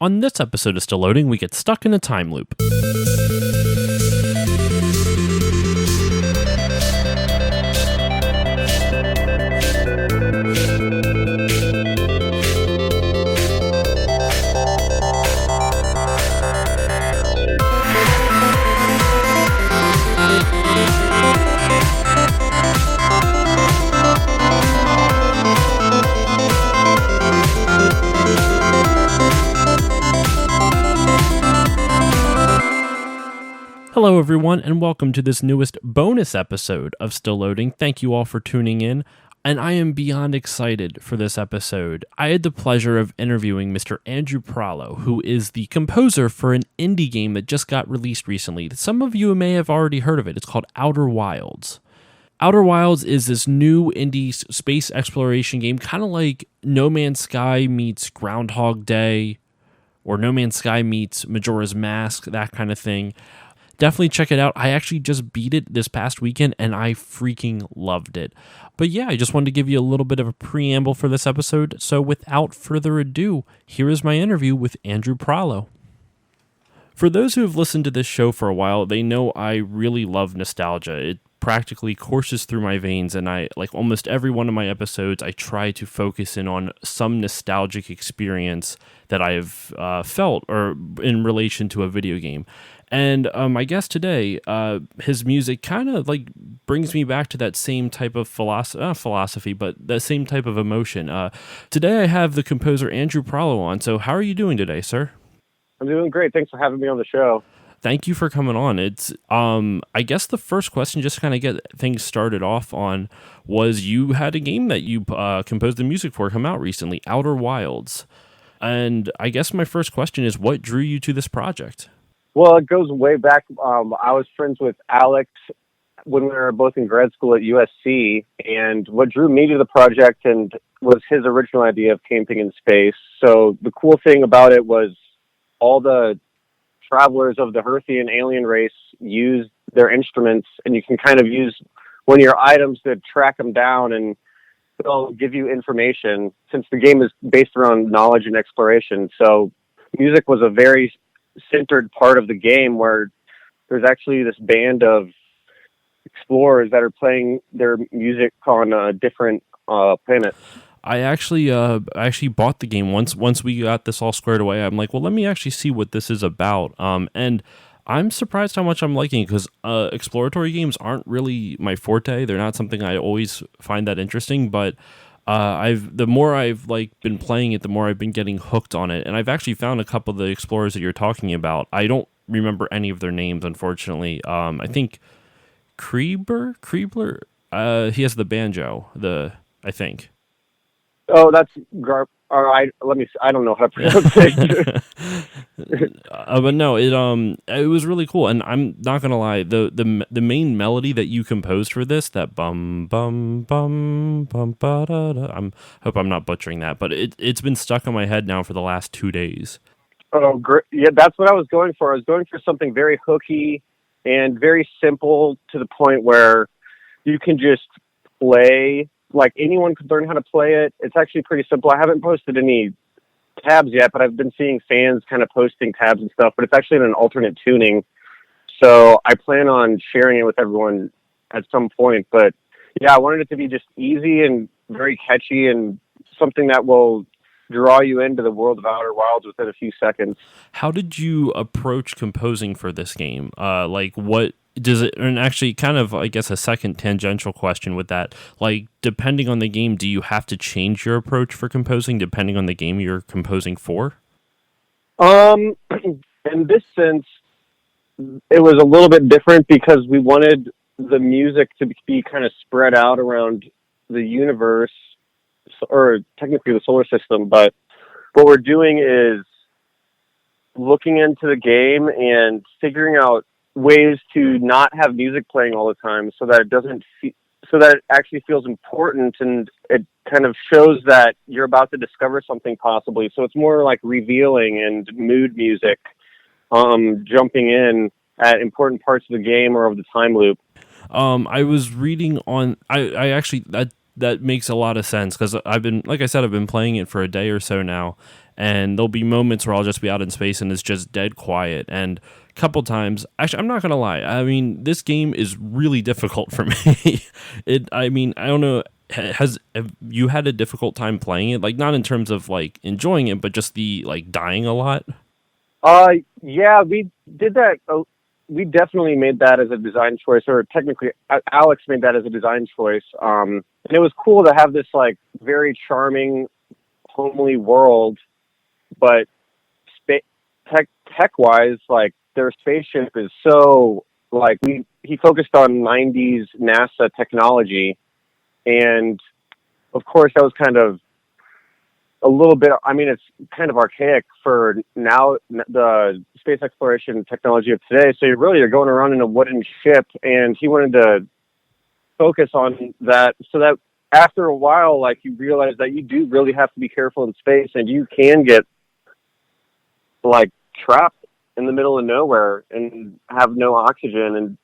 On this episode of Still Loading, we get stuck in a time loop. Hello everyone, and welcome to this newest bonus episode of Still Loading. Thank you all for tuning in, and I am beyond excited for this episode. I had the pleasure of interviewing Mr. Andrew Prahlow, who is the composer for an indie game that just got released recently. Some of you may have already heard of it. It's called Outer Wilds. Outer Wilds is this new indie space exploration game, kind of like No Man's Sky meets Groundhog Day, or No Man's Sky meets Majora's Mask, that kind of thing. Definitely check it out. I actually just beat it this past weekend, and I freaking loved it. But yeah, I just wanted to give you a little bit of a preamble for this episode. So without further ado, here is my interview with Andrew Prahlow. For those who have listened to this show for a while, they know I really love nostalgia. It practically courses through my veins, and I, like almost every one of my episodes, I try to focus in on some nostalgic experience that I have felt or in relation to a video game. And my guest today, his music kind of like brings me back to that same type of philosophy, but that same type of emotion. Today I have the composer Andrew Prahlow on. So how are you doing today, sir? I'm doing great. Thanks for having me on the show. Thank you for coming on. It's I guess the first question, just kind of get things started off on, was you had a game that you composed the music for come out recently, Outer Wilds. And I guess my first question is, what drew you to this project? Well, it goes way back. I was friends with Alex when we were both in grad school at USC, and what drew me to the project and was his original idea of camping in space. So the cool thing about it was all the travelers of the Herthian alien race use their instruments, and you can kind of use one of your items to track them down, and they'll give you information since the game is based around knowledge and exploration. So music was a very centered part of the game, where there's actually this band of explorers that are playing their music on different planets. I actually bought the game once we got this all squared away. I'm like, well, let me actually see what this is about. And I'm surprised how much I'm liking it, because exploratory games aren't really my forte. They're not something I always find that interesting, but the more I've been playing it, the more I've been getting hooked on it. And I've actually found a couple of the explorers that you're talking about. I don't remember any of their names, unfortunately. I think Kriebler, he has the banjo, I think. Oh, that's all right. I don't know how to pronounce it. But no, it was really cool, and I'm not gonna lie, the main melody that you composed for this, that bum bum bum bum ba da da, hope I'm not butchering that, but it's been stuck in my head now for the last 2 days. Oh, great! Yeah, that's what I was going for. I was going for something very hooky and very simple, to the point where you can just play. Like, anyone could learn how to play it. It's actually pretty simple. I haven't posted any tabs yet, but I've been seeing fans kind of posting tabs and stuff, but it's actually in an alternate tuning. So I plan on sharing it with everyone at some point. But yeah, I wanted it to be just easy and very catchy, and something that will draw you into the world of Outer Wilds within a few seconds. How did you approach composing for this game? What does it, and actually kind of, I guess, a second tangential question with that, like, depending on the game, do you have to change your approach for composing depending on the game you're composing for? In this sense, it was a little bit different, because we wanted the music to be kind of spread out around the universe, or technically the solar system. But what we're doing is looking into the game and figuring out ways to not have music playing all the time, so that it actually feels important, and it kind of shows that you're about to discover something possibly. So it's more like revealing and mood music, jumping in at important parts of the game or of the time loop. I was reading on, I actually, that makes a lot of sense, because I've been, like I said, I've been playing it for a day or so now, and there'll be moments where I'll just be out in space and it's just dead quiet. And a couple times, actually, I'm not gonna lie. I mean, this game is really difficult for me. I mean, I don't know. Have you had a difficult time playing it? Like, not in terms of like enjoying it, but just the like dying a lot. Yeah, we did that. We definitely made that as a design choice, or technically, Alex made that as a design choice. And it was cool to have this like very charming, homely world, but tech wise, like their spaceship is so like he focused on '90s NASA technology, and of course that was kind of a little bit, I mean, it's kind of archaic for now, the space exploration technology of today. So you're going around in a wooden ship, and he wanted to focus on that so that after a while, like, you realize that you do really have to be careful in space, and you can get like trapped in the middle of nowhere and have no oxygen. And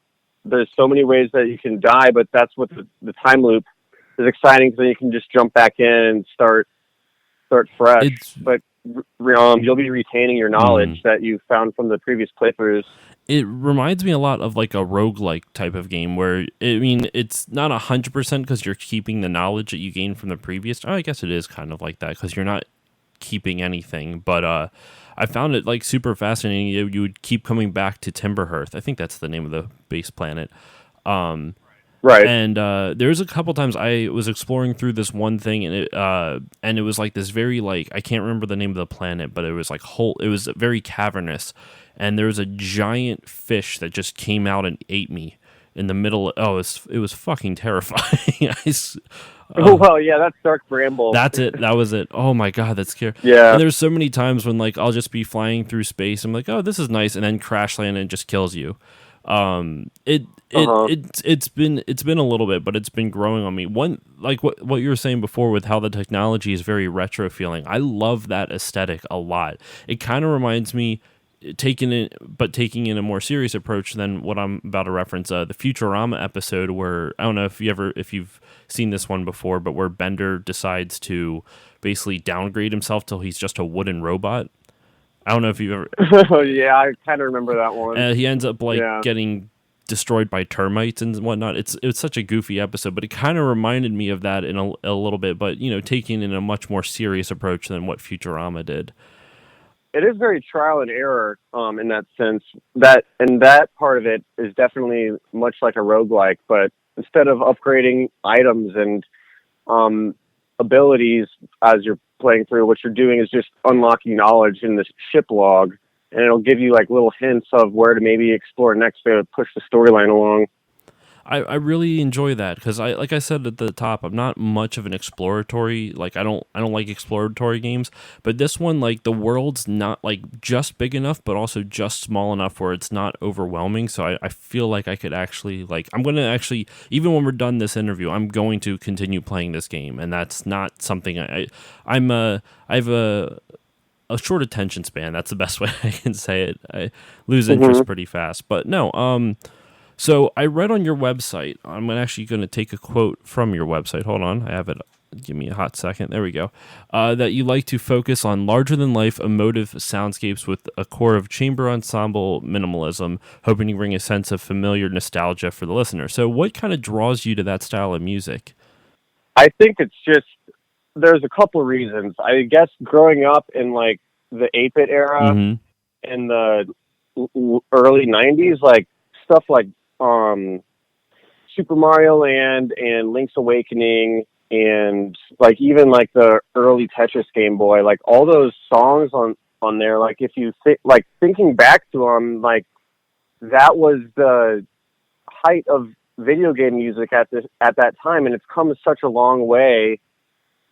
there's so many ways that you can die, but that's what the time loop is exciting, because then you can just jump back in and start fresh. But you'll be retaining your knowledge that you found from the previous playthroughs. It reminds me a lot of like a roguelike type of game where, I mean, it's not 100% because you're keeping the knowledge that you gained from the previous. I guess it is kind of like that because you're not keeping anything. But I found it like super fascinating. You would keep coming back to Timberhearth. I think that's the name of the base planet. Right. And there's a couple times I was exploring through this one thing, and it was like this very, like, I can't remember the name of the planet, but it was like it was very cavernous, and there was a giant fish that just came out and ate me in the middle. It was fucking terrifying. Well, yeah, that's Dark Bramble. That's it. That was it. Oh my god, that's scary. Yeah. And there's so many times when like I'll just be flying through space. I'm like, oh, this is nice, and then crash land and it just kills you. It's been a little bit, but it's been growing on me. One, like what you were saying before with how the technology is very retro feeling. I love that aesthetic a lot. It kind of reminds me, taking in a more serious approach than what I'm about to reference, the Futurama episode where, I don't know if you've seen this one before, but where Bender decides to basically downgrade himself till he's just a wooden robot. I don't know if you've ever. Yeah, I kind of remember that one. He ends up getting destroyed by termites and whatnot. It's such a goofy episode, but it kind of reminded me of that in a little bit. But taking in a much more serious approach than what Futurama did. It is very trial and error in that sense. That part of it is definitely much like a roguelike, but instead of upgrading items and abilities as you're playing through, what you're doing is just unlocking knowledge in this ship log, and it'll give you like little hints of where to maybe explore next to push the storyline along. I really enjoy that because like I said at the top, I'm not much of an exploratory, like I don't like exploratory games, but this one, like, the world's not like just big enough but also just small enough where it's not overwhelming. So I feel like I could actually, like, I'm going to actually, even when we're done this interview, I'm going to continue playing this game, and that's not something I have a short attention span. That's the best way I can say it. I lose interest pretty fast. But no, so I read on your website, I'm actually going to take a quote from your website. Hold on, I have it. Give me a hot second. There we go. That you like to focus on larger-than-life emotive soundscapes with a core of chamber ensemble minimalism, hoping to bring a sense of familiar nostalgia for the listener. So what kind of draws you to that style of music? I think it's just, there's a couple of reasons. I guess growing up in like the 8-bit era in the early 90s, like stuff like Super Mario Land and Link's Awakening, and like even like the early Tetris Game Boy, like all those songs on there, like if you thinking back to them, like that was the height of video game music at that time, and it's come such a long way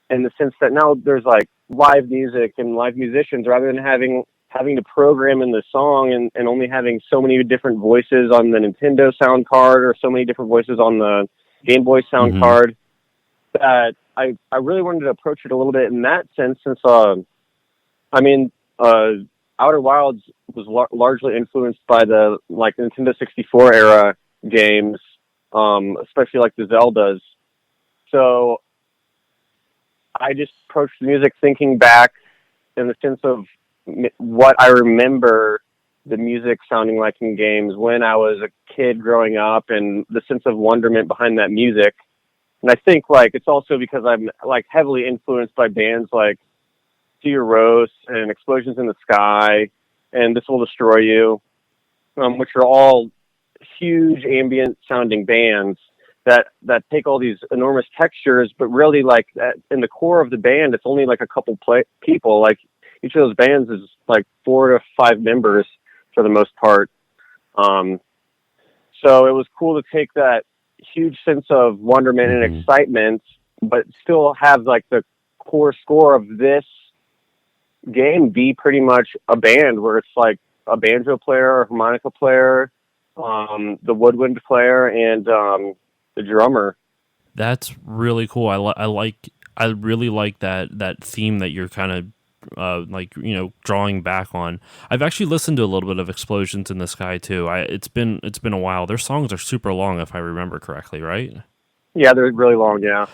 in the sense that now there's like live music and live musicians, rather than having to program in the song and only having so many different voices on the Nintendo sound card or so many different voices on the Game Boy sound card. That I really wanted to approach it a little bit in that sense, since Outer Wilds was largely influenced by the like Nintendo 64 era games, especially like the Zeldas. So I just approached the music thinking back in the sense of what I remember the music sounding like in games when I was a kid growing up, and the sense of wonderment behind that music. And I think like it's also because I'm like heavily influenced by bands like Dear Rose and Explosions in the Sky and This Will Destroy You, which are all huge ambient sounding bands that take all these enormous textures, but really like in the core of the band, it's only like a couple people. Like each of those bands is like 4 to 5 members for the most part. So it was cool to take that huge sense of wonderment and excitement, but still have like the core score of this game be pretty much a band where it's like a banjo player, a harmonica player, the woodwind player, and the drummer. That's really cool. I really like that theme that you're kind of like, you know, drawing back on. I've actually listened to a little bit of Explosions in the Sky too. It's been a while. Their songs are super long if I remember correctly, right? Yeah, they're really long, yeah.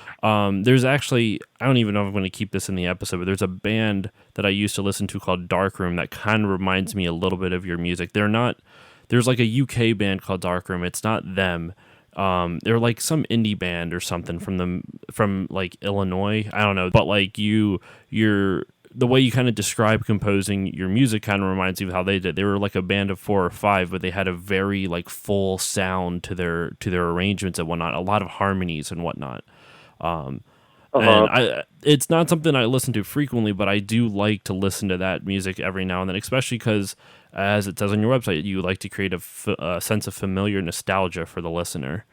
There's actually, I don't even know if I'm going to keep this in the episode, but there's a band that I used to listen to called Darkroom that kind of reminds me a little bit of your music. There's like a UK band called Darkroom. It's not them. They're like some indie band or something from like Illinois. I don't know, but like the way you kind of describe composing your music kind of reminds me of how they did. They were like a band of 4 or 5, but they had a very like full sound to their arrangements and whatnot, a lot of harmonies and whatnot. And it's not something I listen to frequently, but I do like to listen to that music every now and then, especially because, as it says on your website, you like to create a sense of familiar nostalgia for the listener.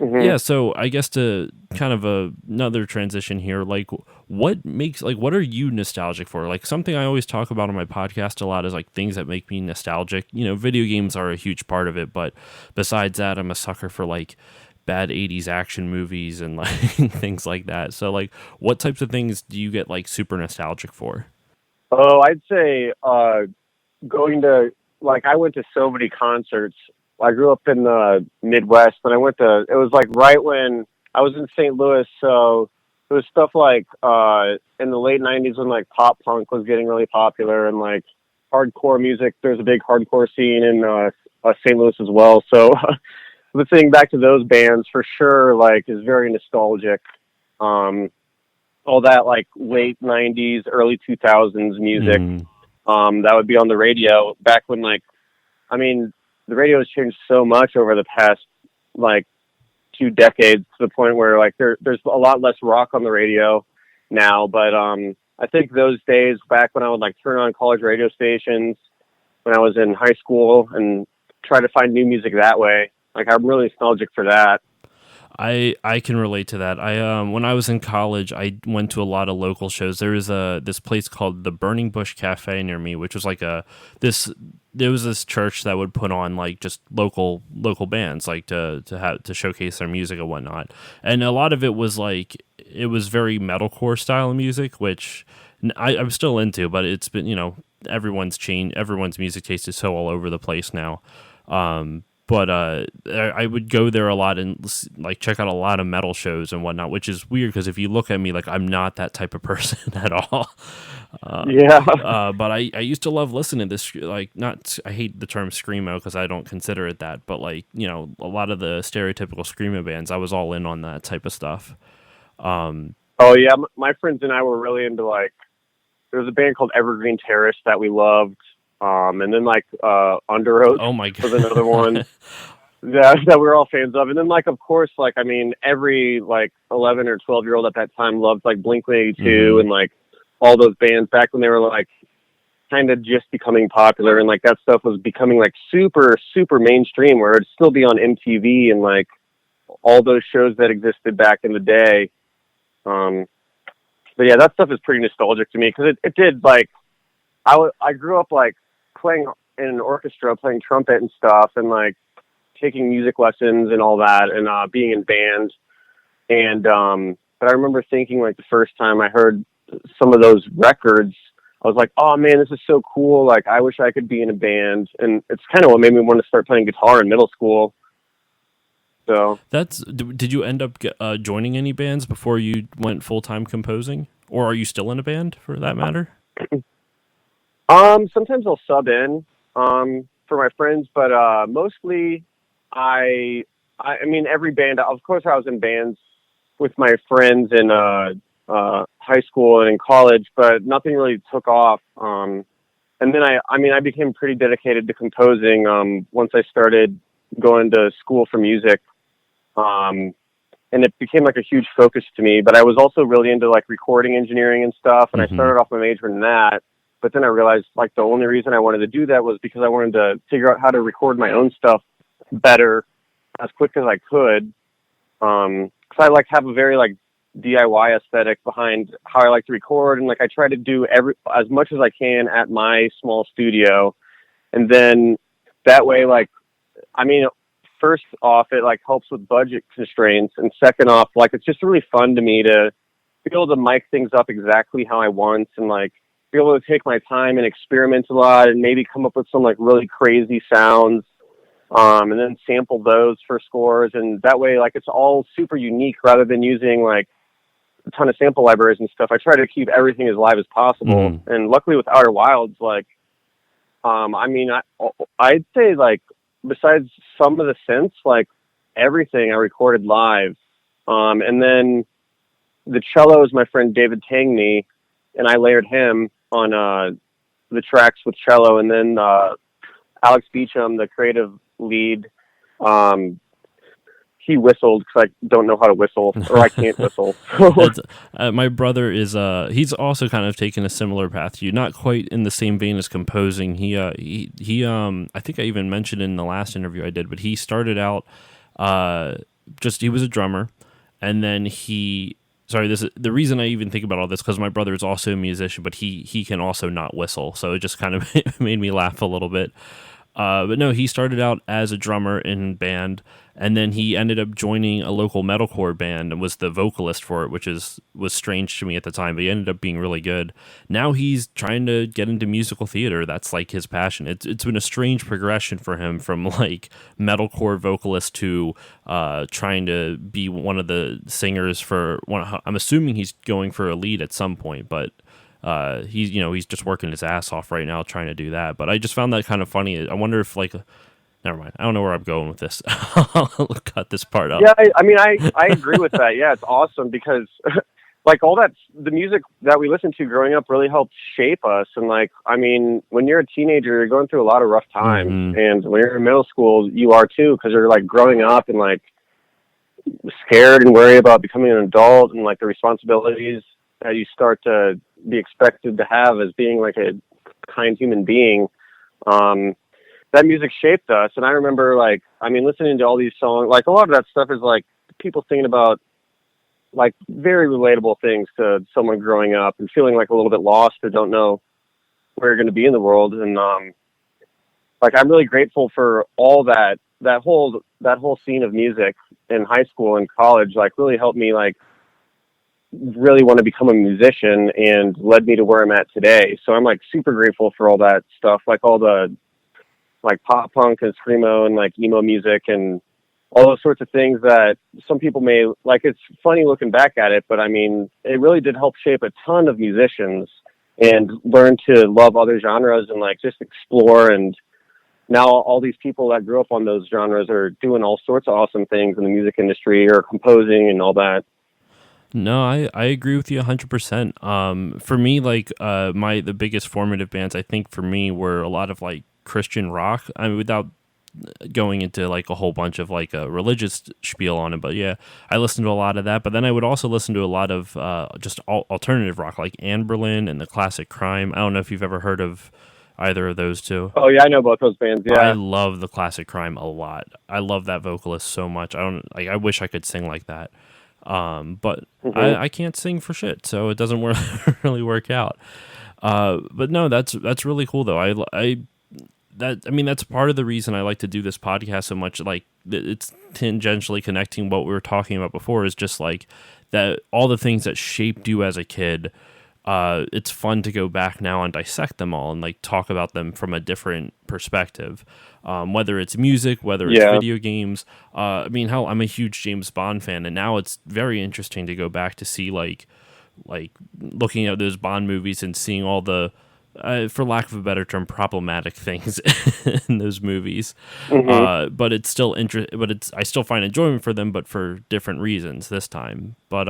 Yeah, so I guess to kind of another transition here, like what are you nostalgic for? Like something I always talk about on my podcast a lot is like things that make me nostalgic. You know, video games are a huge part of it, but besides that, I'm a sucker for like bad 80s action movies and like things like that. So like what types of things do you get like super nostalgic for? Oh, I'd say going to, like, I went to so many concerts. I grew up in the Midwest, and it was like right when I was in St. Louis, so it was stuff like in the late 90s when like pop punk was getting really popular and like hardcore music. There's a big hardcore scene in St. Louis as well. So listening back to those bands for sure, like, is very nostalgic. All that like late 90s, early 2000s music that would be on the radio back when, like, I mean, the radio has changed so much over the past like 2 decades to the point where like there's a lot less rock on the radio now. But I think those days back when I would like turn on college radio stations when I was in high school and try to find new music that way, like, I'm really nostalgic for that. I can relate to that. When I was in college, I went to a lot of local shows. There was this place called the Burning Bush Cafe near me, which was like there was this church that would put on like just local bands, like to showcase their music and whatnot. And a lot of it was like, it was very metalcore style of music, which I'm still into, but it's been, you know, everyone's changed. Everyone's music taste is so all over the place now. But I would go there a lot and like check out a lot of metal shows and whatnot, which is weird because if you look at me, like, I'm not that type of person at all. But I used to love listening to this, like, I hate the term screamo because I don't consider it that, but like, you know, a lot of the stereotypical screamo bands, I was all in on that type of stuff. Oh yeah, my friends and I were really into, like, there was a band called Evergreen Terrace that we loved. And then like Under Oath was another one that we were all fans of. And then, like, of course, like, I mean, every like 11 or 12-year-old at that time loved like Blink-182 and like all those bands back when they were like kind of just becoming popular, and like that stuff was becoming like super, super mainstream where it'd still be on MTV and like all those shows that existed back in the day. But yeah, that stuff is pretty nostalgic to me because it did, like, I grew up like playing in an orchestra, playing trumpet and stuff, and like taking music lessons and all that, and being in band. And but I remember thinking, like, the first time I heard some of those records, I was like, oh man, this is so cool. Like, I wish I could be in a band. And it's kind of what made me want to start playing guitar in middle school. So did you end up joining any bands before you went full-time composing? Or are you still in a band for that matter? Sometimes I'll sub in for my friends, but mostly I mean every band. Of course, I was in bands with my friends in high school and in college, but nothing really took off. And then I became pretty dedicated to composing once I started going to school for music. And it became like a huge focus to me, but I was also really into like recording engineering and stuff. And I started off my major in that, but then I realized like the only reason I wanted to do that was because I wanted to figure out how to record my own stuff better as quick as I could. Cause I like have a very like DIY aesthetic behind how I like to record. And like, I try to do as much as I can at my small studio. And then that way, like, I mean, first off, it like helps with budget constraints, and second off, like it's just really fun to me to be able to mic things up exactly how I want, and like be able to take my time and experiment a lot, and maybe come up with some like really crazy sounds, and then sample those for scores, and that way, like it's all super unique rather than using like a ton of sample libraries and stuff. I try to keep everything as live as possible, and luckily with Outer Wilds, like, I mean, I'd say like, besides some of the synths, like everything I recorded live. And then the cello is my friend David Tangney, and I layered him on the tracks with cello. And then Alex Beecham, the creative lead, he whistled because I don't know how to whistle, or I can't whistle. My brother is he's also kind of taken a similar path to you, not quite in the same vein as composing. He I think I even mentioned in the last interview I did, but he started out he was a drummer, and then the reason I even think about all this, because my brother is also a musician, but he can also not whistle, so it just kind of made me laugh a little bit. But no, he started out as a drummer in band, and then he ended up joining a local metalcore band and was the vocalist for it, which was strange to me at the time, but he ended up being really good. Now he's trying to get into musical theater. That's like his passion. It's been a strange progression for him from like metalcore vocalist to trying to be one of the singers for one. I'm assuming he's going for a lead at some point, but he's just working his ass off right now trying to do that. But I just found that kind of funny. I wonder if like, never mind. I don't know where I'm going with this. I'll cut this part out. Yeah, I mean, I agree with that. Yeah, it's awesome because like all that, the music that we listened to growing up really helped shape us. And like, I mean, when you're a teenager, you're going through a lot of rough times. And when you're in middle school, you are too, because you're like growing up and like scared and worried about becoming an adult and like the responsibilities that you start to be expected to have as being like a kind human being. That music shaped us. And I remember like, I mean, listening to all these songs, like a lot of that stuff is like people thinking about like very relatable things to someone growing up and feeling like a little bit lost or don't know where you're going to be in the world. And like, I'm really grateful for all that whole scene of music in high school and college, like really helped me like really want to become a musician and led me to where I'm at today. So I'm like super grateful for all that stuff, like all the like pop punk and screamo and like emo music and all those sorts of things that some people may like. It's funny looking back at it, but I mean, it really did help shape a ton of musicians and learn to love other genres and like just explore. And now all these people that grew up on those genres are doing all sorts of awesome things in the music industry or composing and all that. No, I agree with you 100%. For me, like the biggest formative bands I think for me were a lot of like Christian rock. I mean, without going into like a whole bunch of like a religious spiel on it, but yeah, I listened to a lot of that. But then I would also listen to a lot of just alternative rock, like Anberlin and the Classic Crime. I don't know if you've ever heard of either of those two. Oh yeah, I know both those bands. Yeah, I love the Classic Crime a lot. I love that vocalist so much. I wish I could sing like that. But I can't sing for shit, so it doesn't really work out. But no, that's really cool though. That's part of the reason I like to do this podcast so much. Like it's tangentially connecting what we were talking about before is just like that all the things that shaped you as a kid. It's fun to go back now and dissect them all and like talk about them from a different perspective. Whether it's music, whether it's video games. I mean, hell, I'm a huge James Bond fan, and now it's very interesting to go back to see like like looking at those Bond movies and seeing all the for lack of a better term, problematic things in those movies. But it's still I still find enjoyment for them, but for different reasons this time. But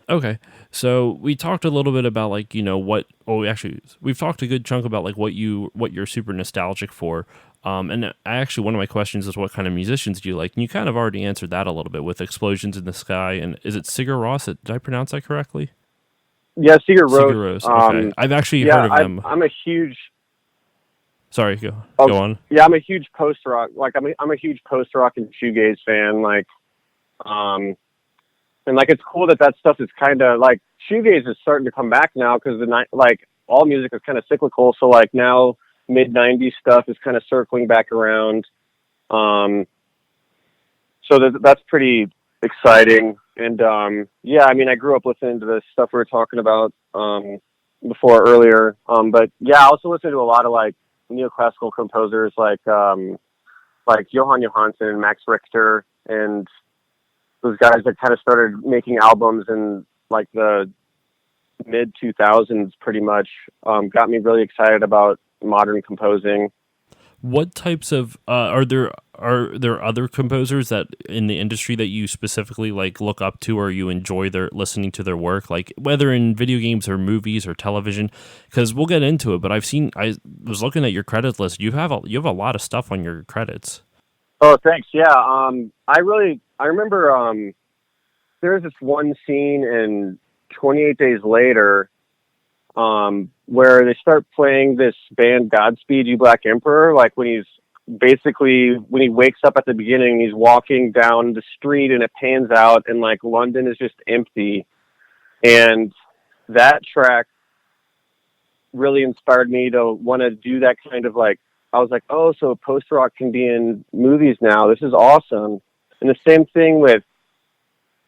okay. So we talked a little bit about like, we've talked a good chunk about like what you're super nostalgic for. And one of my questions is what kind of musicians do you like? And you kind of already answered that a little bit with Explosions in the Sky. And is it Sigur Rós? Did I pronounce that correctly? Yeah, Sigur Rós. Sigur Rós. Okay. I've actually heard of them. I'm a huge. Sorry, go on. Yeah, I'm a huge post rock. Like I'm a huge post rock and shoegaze fan. Like, and like it's cool that stuff is kind of like shoegaze is starting to come back now because like all music is kind of cyclical. So like now mid '90s stuff is kind of circling back around. So that's pretty exciting. And yeah, I mean, I grew up listening to the stuff we were talking about before earlier. But yeah, I also listen to a lot of like neoclassical composers like Johann Johansson, Max Richter, and those guys that kind of started making albums in like the mid 2000s pretty much. Got me really excited about modern composing. What types of are there other composers that in the industry that you specifically like look up to or you enjoy listening to their work, like whether in video games or movies or television? Because we'll get into it, but I was looking at your credits list. You have a lot of stuff on your credits. Oh, thanks. Yeah. I remember there's this one scene in 28 Days Later where they start playing this band Godspeed You Black Emperor, like when he wakes up at the beginning, he's walking down the street and it pans out and like London is just empty. And that track really inspired me to want to do that kind of like, I was like, oh, so post rock can be in movies now. This is awesome. And the same thing with,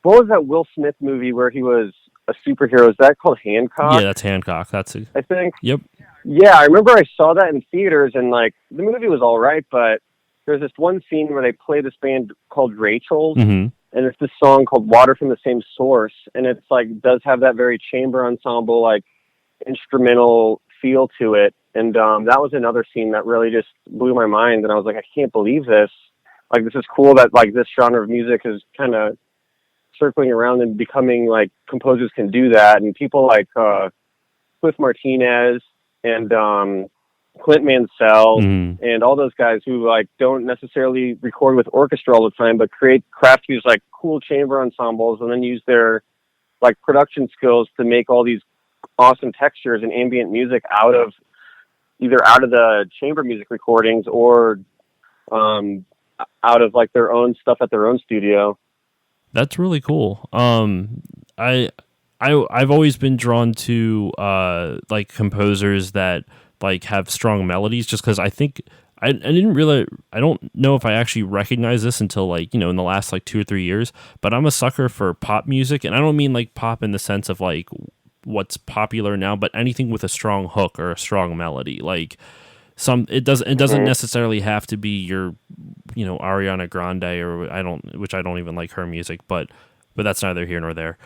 what was that Will Smith movie where he was a superhero? Is that called Hancock? Yeah, that's Hancock. I think. Yep. Yeah, I remember I saw that in theaters and like the movie was all right, but there's this one scene where they play this band called Rachel's, and it's this song called Water from the Same Source, and it's like does have that very chamber ensemble like instrumental feel to it. And that was another scene that really just blew my mind, and I was like, I can't believe this. Like this is cool that like this genre of music is kind of circling around and becoming like composers can do that, and people like Cliff Martinez and Clint Mansell and all those guys who like don't necessarily record with orchestra all the time, but craft these like cool chamber ensembles and then use their like production skills to make all these awesome textures and ambient music out of the chamber music recordings or out of like their own stuff at their own studio. That's really cool. I've always been drawn to like composers that like have strong melodies, just because I think I don't know if I actually recognize this until like in the last like 2 or 3 years. But I'm a sucker for pop music, and I don't mean like pop in the sense of like what's popular now, but anything with a strong hook or a strong melody. Like it doesn't necessarily have to be your Ariana Grande or which I don't even like her music, but that's neither here nor there.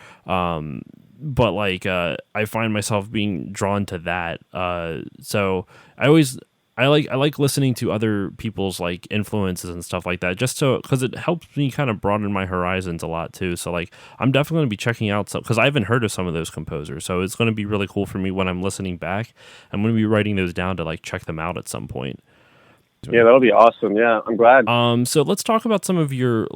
But like I find myself being drawn to that. So I like listening to other people's like influences and stuff like that, just because it helps me kind of broaden my horizons a lot too. So like I'm definitely going to be checking out some, because I haven't heard of some of those composers. So it's going to be really cool for me when I'm listening back. I'm going to be writing those down to like check them out at some point. Yeah, that'll be awesome. Yeah, I'm glad. So let's talk about some of your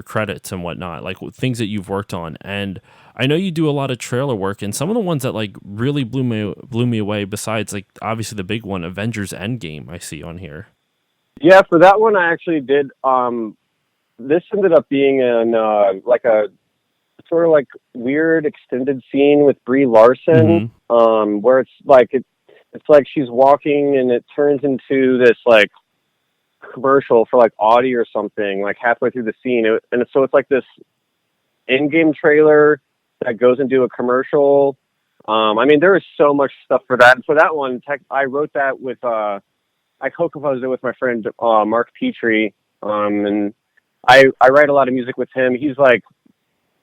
credits and whatnot, like things that you've worked on. And I know you do a lot of trailer work, and some of the ones that like really blew me away, besides like obviously the big one, Avengers Endgame, I see on here. Yeah, for that one I actually did. This ended up being in like a sort of like weird extended scene with Brie Larson, where it's like she's walking and it turns into this like commercial for like Audi or something, like halfway through the scene. So it's like this in-game trailer that goes into a commercial. I mean, there was so much stuff for that. And for that one, I wrote that with, I co-composed it with my friend, Mark Petrie. And I write a lot of music with him. He's like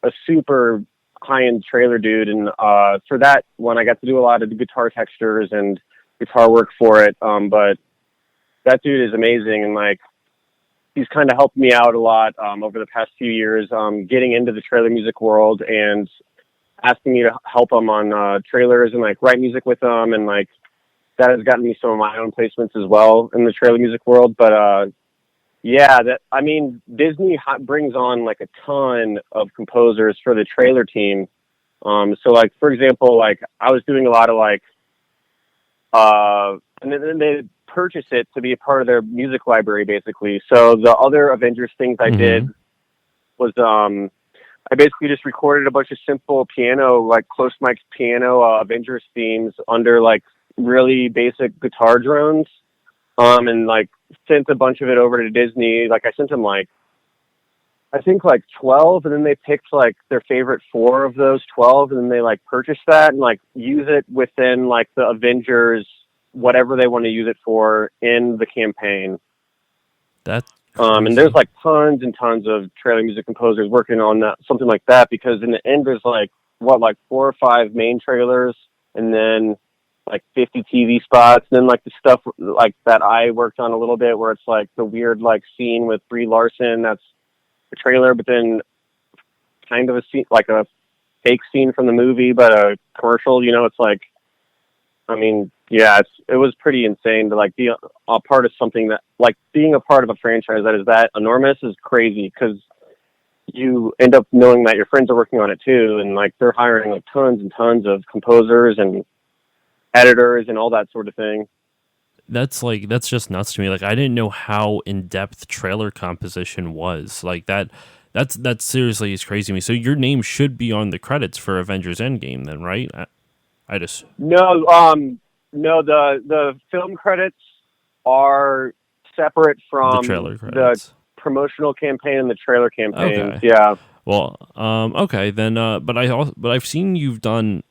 a super high-end trailer dude, and for that one, I got to do a lot of the guitar textures and guitar work for it. But that dude is amazing, and like he's kind of helped me out a lot over the past few years, getting into the trailer music world and asking me to help him on trailers and like write music with them, and like that has gotten me some of my own placements as well in the trailer music world. But yeah, Disney brings on like a ton of composers for the trailer team. So like, for example, like I was doing a lot of like, and then they purchase it to be a part of their music library, basically. So the other Avengers things I did was, I basically just recorded a bunch of simple piano, like close mic piano, Avengers themes under like really basic guitar drones. And like sent a bunch of it over to Disney. Like I sent them like, I think like 12, and then they picked like their favorite 4 of those 12, and then they like purchased that and like use it within like the Avengers, whatever they want to use it for in the campaign. That's and there's like tons and tons of trailer music composers working on that, something like that, because in the end there's like 4 or 5 main trailers, and then like 50 TV spots, and then like the stuff like that I worked on a little bit, where it's like the weird like scene with Brie Larson, that's the trailer, but then kind of a scene, like a fake scene from the movie, but a commercial. It's like, I mean, yeah, it was pretty insane to like be a part of something that, like, being a part of a franchise that is that enormous is crazy, because you end up knowing that your friends are working on it too, and like they're hiring like tons and tons of composers and editors and all that sort of thing. That's just nuts to me. Like, I didn't know how in-depth trailer composition was. Like that seriously is crazy to me. So your name should be on the credits for Avengers Endgame then, right? I just no, the film credits are separate from the trailer credits. The promotional campaign and the trailer campaign. Okay. Yeah. Well, okay then. But I've seen you've done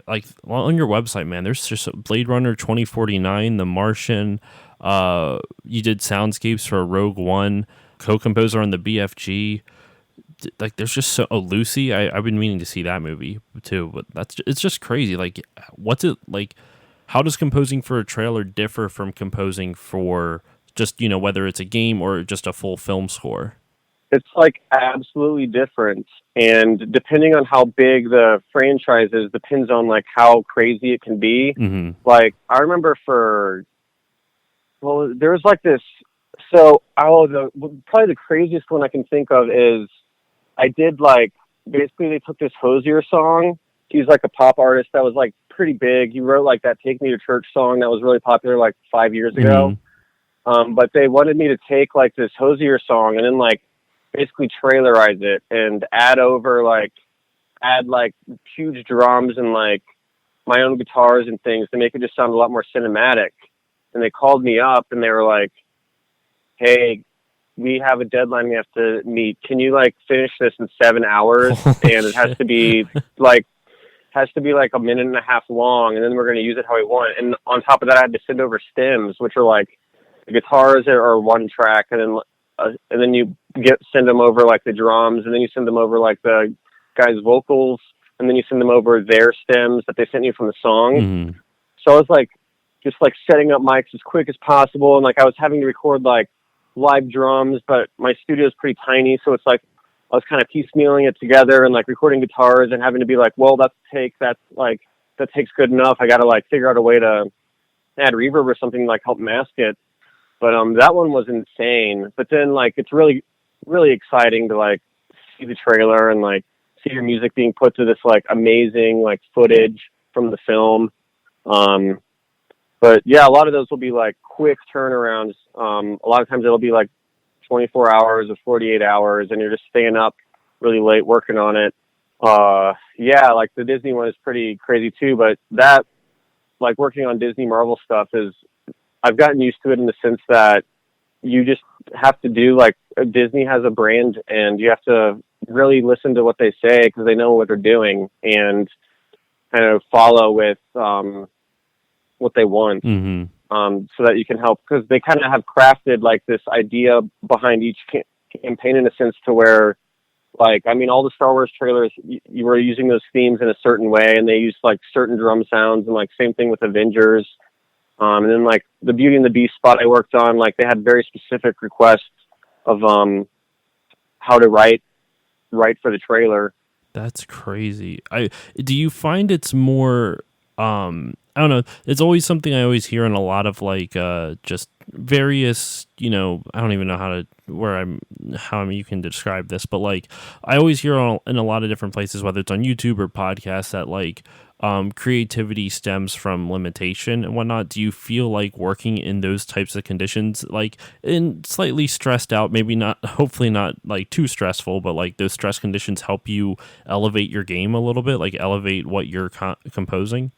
like on your website, man. There's just Blade Runner 2049, The Martian. You did soundscapes for Rogue One, co-composer on the BFG. Like, there's just Lucy. I've been meaning to see that movie too, but it's just crazy. Like, what's it like? How does composing for a trailer differ from composing for just, whether it's a game or just a full film score? It's like absolutely different, and depending on how big the franchise is, depends on like how crazy it can be. Mm-hmm. Like, I remember there was like this. So, probably the craziest one I can think of is I did like, basically they took this Hosier song. He's like a pop artist that was like pretty big. He wrote like that "Take Me to Church" song that was really popular like 5 years ago. But they wanted me to take like this Hosier song and then like basically trailerize it and add huge drums and like my own guitars and things to make it just sound a lot more cinematic. And they called me up and they were like, "Hey, we have a deadline we have to meet. Can you like finish this in 7 hours?" And it has to be like a minute and a half long, and then we're going to use it how we want. And on top of that, I had to send over stems, which are like the guitars are one track, and then you send them over like the drums, and then you send them over like the guy's vocals, and then you send them over their stems that they sent you from the song. Mm-hmm. So I was like just like setting up mics as quick as possible, and like I was having to record like live drums, but my studio is pretty tiny, so it's like I was kind of piecemealing it together and like recording guitars and having to be like, well, that takes good enough. I got to like figure out a way to add reverb or something to like help mask it. But that one was insane. But then like it's really, really exciting to like see the trailer and like see your music being put to this like amazing like footage from the film. But yeah, a lot of those will be like quick turnarounds. A lot of times it'll be like 24 hours or 48 hours, and you're just staying up really late working on it. Yeah, like the Disney one is pretty crazy too, but that, like working on Disney Marvel stuff I've gotten used to it in the sense that you just have to do, like, Disney has a brand and you have to really listen to what they say because they know what they're doing and kind of follow with what they want. Mm-hmm. So that you can help, because they kind of have crafted like this idea behind each campaign in a sense to where Like, I mean, all the Star Wars trailers, you were using those themes in a certain way, and they used like certain drum sounds, and like same thing with Avengers. And then like the Beauty and the Beast spot I worked on, like they had very specific requests of how to write for the trailer. That's crazy. Do you find it's more I don't know, it's always something I always hear in a lot of like just various, you know, I don't even know how you can describe this, but like I always hear in a lot of different places, whether it's on YouTube or podcasts, that like creativity stems from limitation and whatnot. Do you feel like working in those types of conditions, like in slightly stressed out, maybe not, hopefully not like too stressful, but like those stress conditions help you elevate your game a little bit, like elevate what you're composing?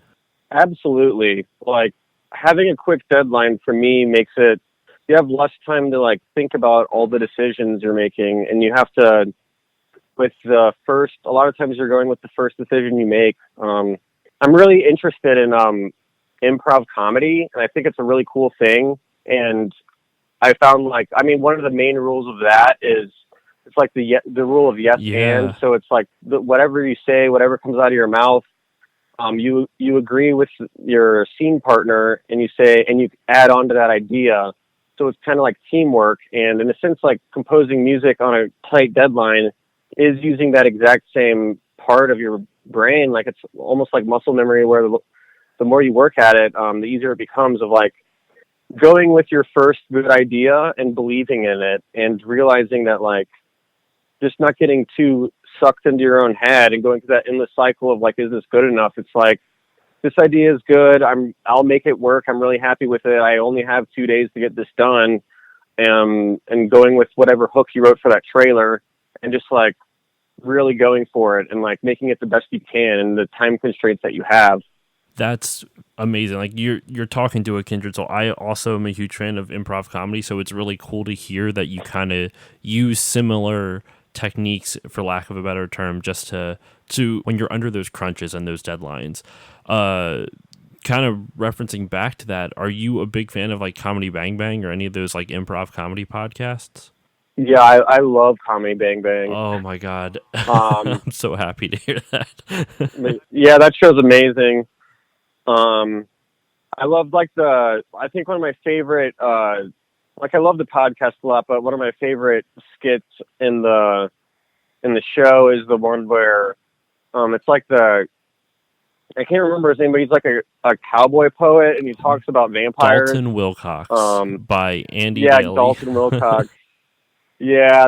Absolutely. Like having a quick deadline for me makes it, you have less time to like think about all the decisions you're making, and you have to, with the first, a lot of times you're going with the first decision you make. I'm really interested in improv comedy, and I think it's a really cool thing. And I found like, I mean, one of the main rules of that is it's like the rule of yes and. So it's like whatever you say, whatever comes out of your mouth, you agree with your scene partner, and you say, and you add on to that idea. So it's kind of like teamwork, and in a sense, like composing music on a tight deadline is using that exact same part of your brain. Like it's almost like muscle memory, where the more you work at it, the easier it becomes, of like going with your first good idea and believing in it, and realizing that like just not getting too sucked into your own head and going through that endless cycle of like, is this good enough? It's like, this idea is good. I'll make it work. I'm really happy with it. I only have 2 days to get this done. And going with whatever hook you wrote for that trailer, and just like really going for it and like making it the best you can in the time constraints that you have. That's amazing. Like you're talking to a kindred soul. I also am a huge fan of improv comedy, so it's really cool to hear that you kind of use similar techniques, for lack of a better term, just to when you're under those crunches and those deadlines. Kind of referencing back to that, are you a big fan of like Comedy Bang Bang or any of those like improv comedy podcasts? Yeah, I love Comedy Bang Bang. Oh my God. I'm so happy to hear that. Yeah, that show's amazing. I love like I think one of my favorite, like I love the podcast a lot, but one of my favorite skits in the show is the one where, it's like I can't remember his name, but he's like a cowboy poet, and he talks about vampires. Dalton Wilcox by Andy Daly. Yeah, Dalton Wilcox. Yeah,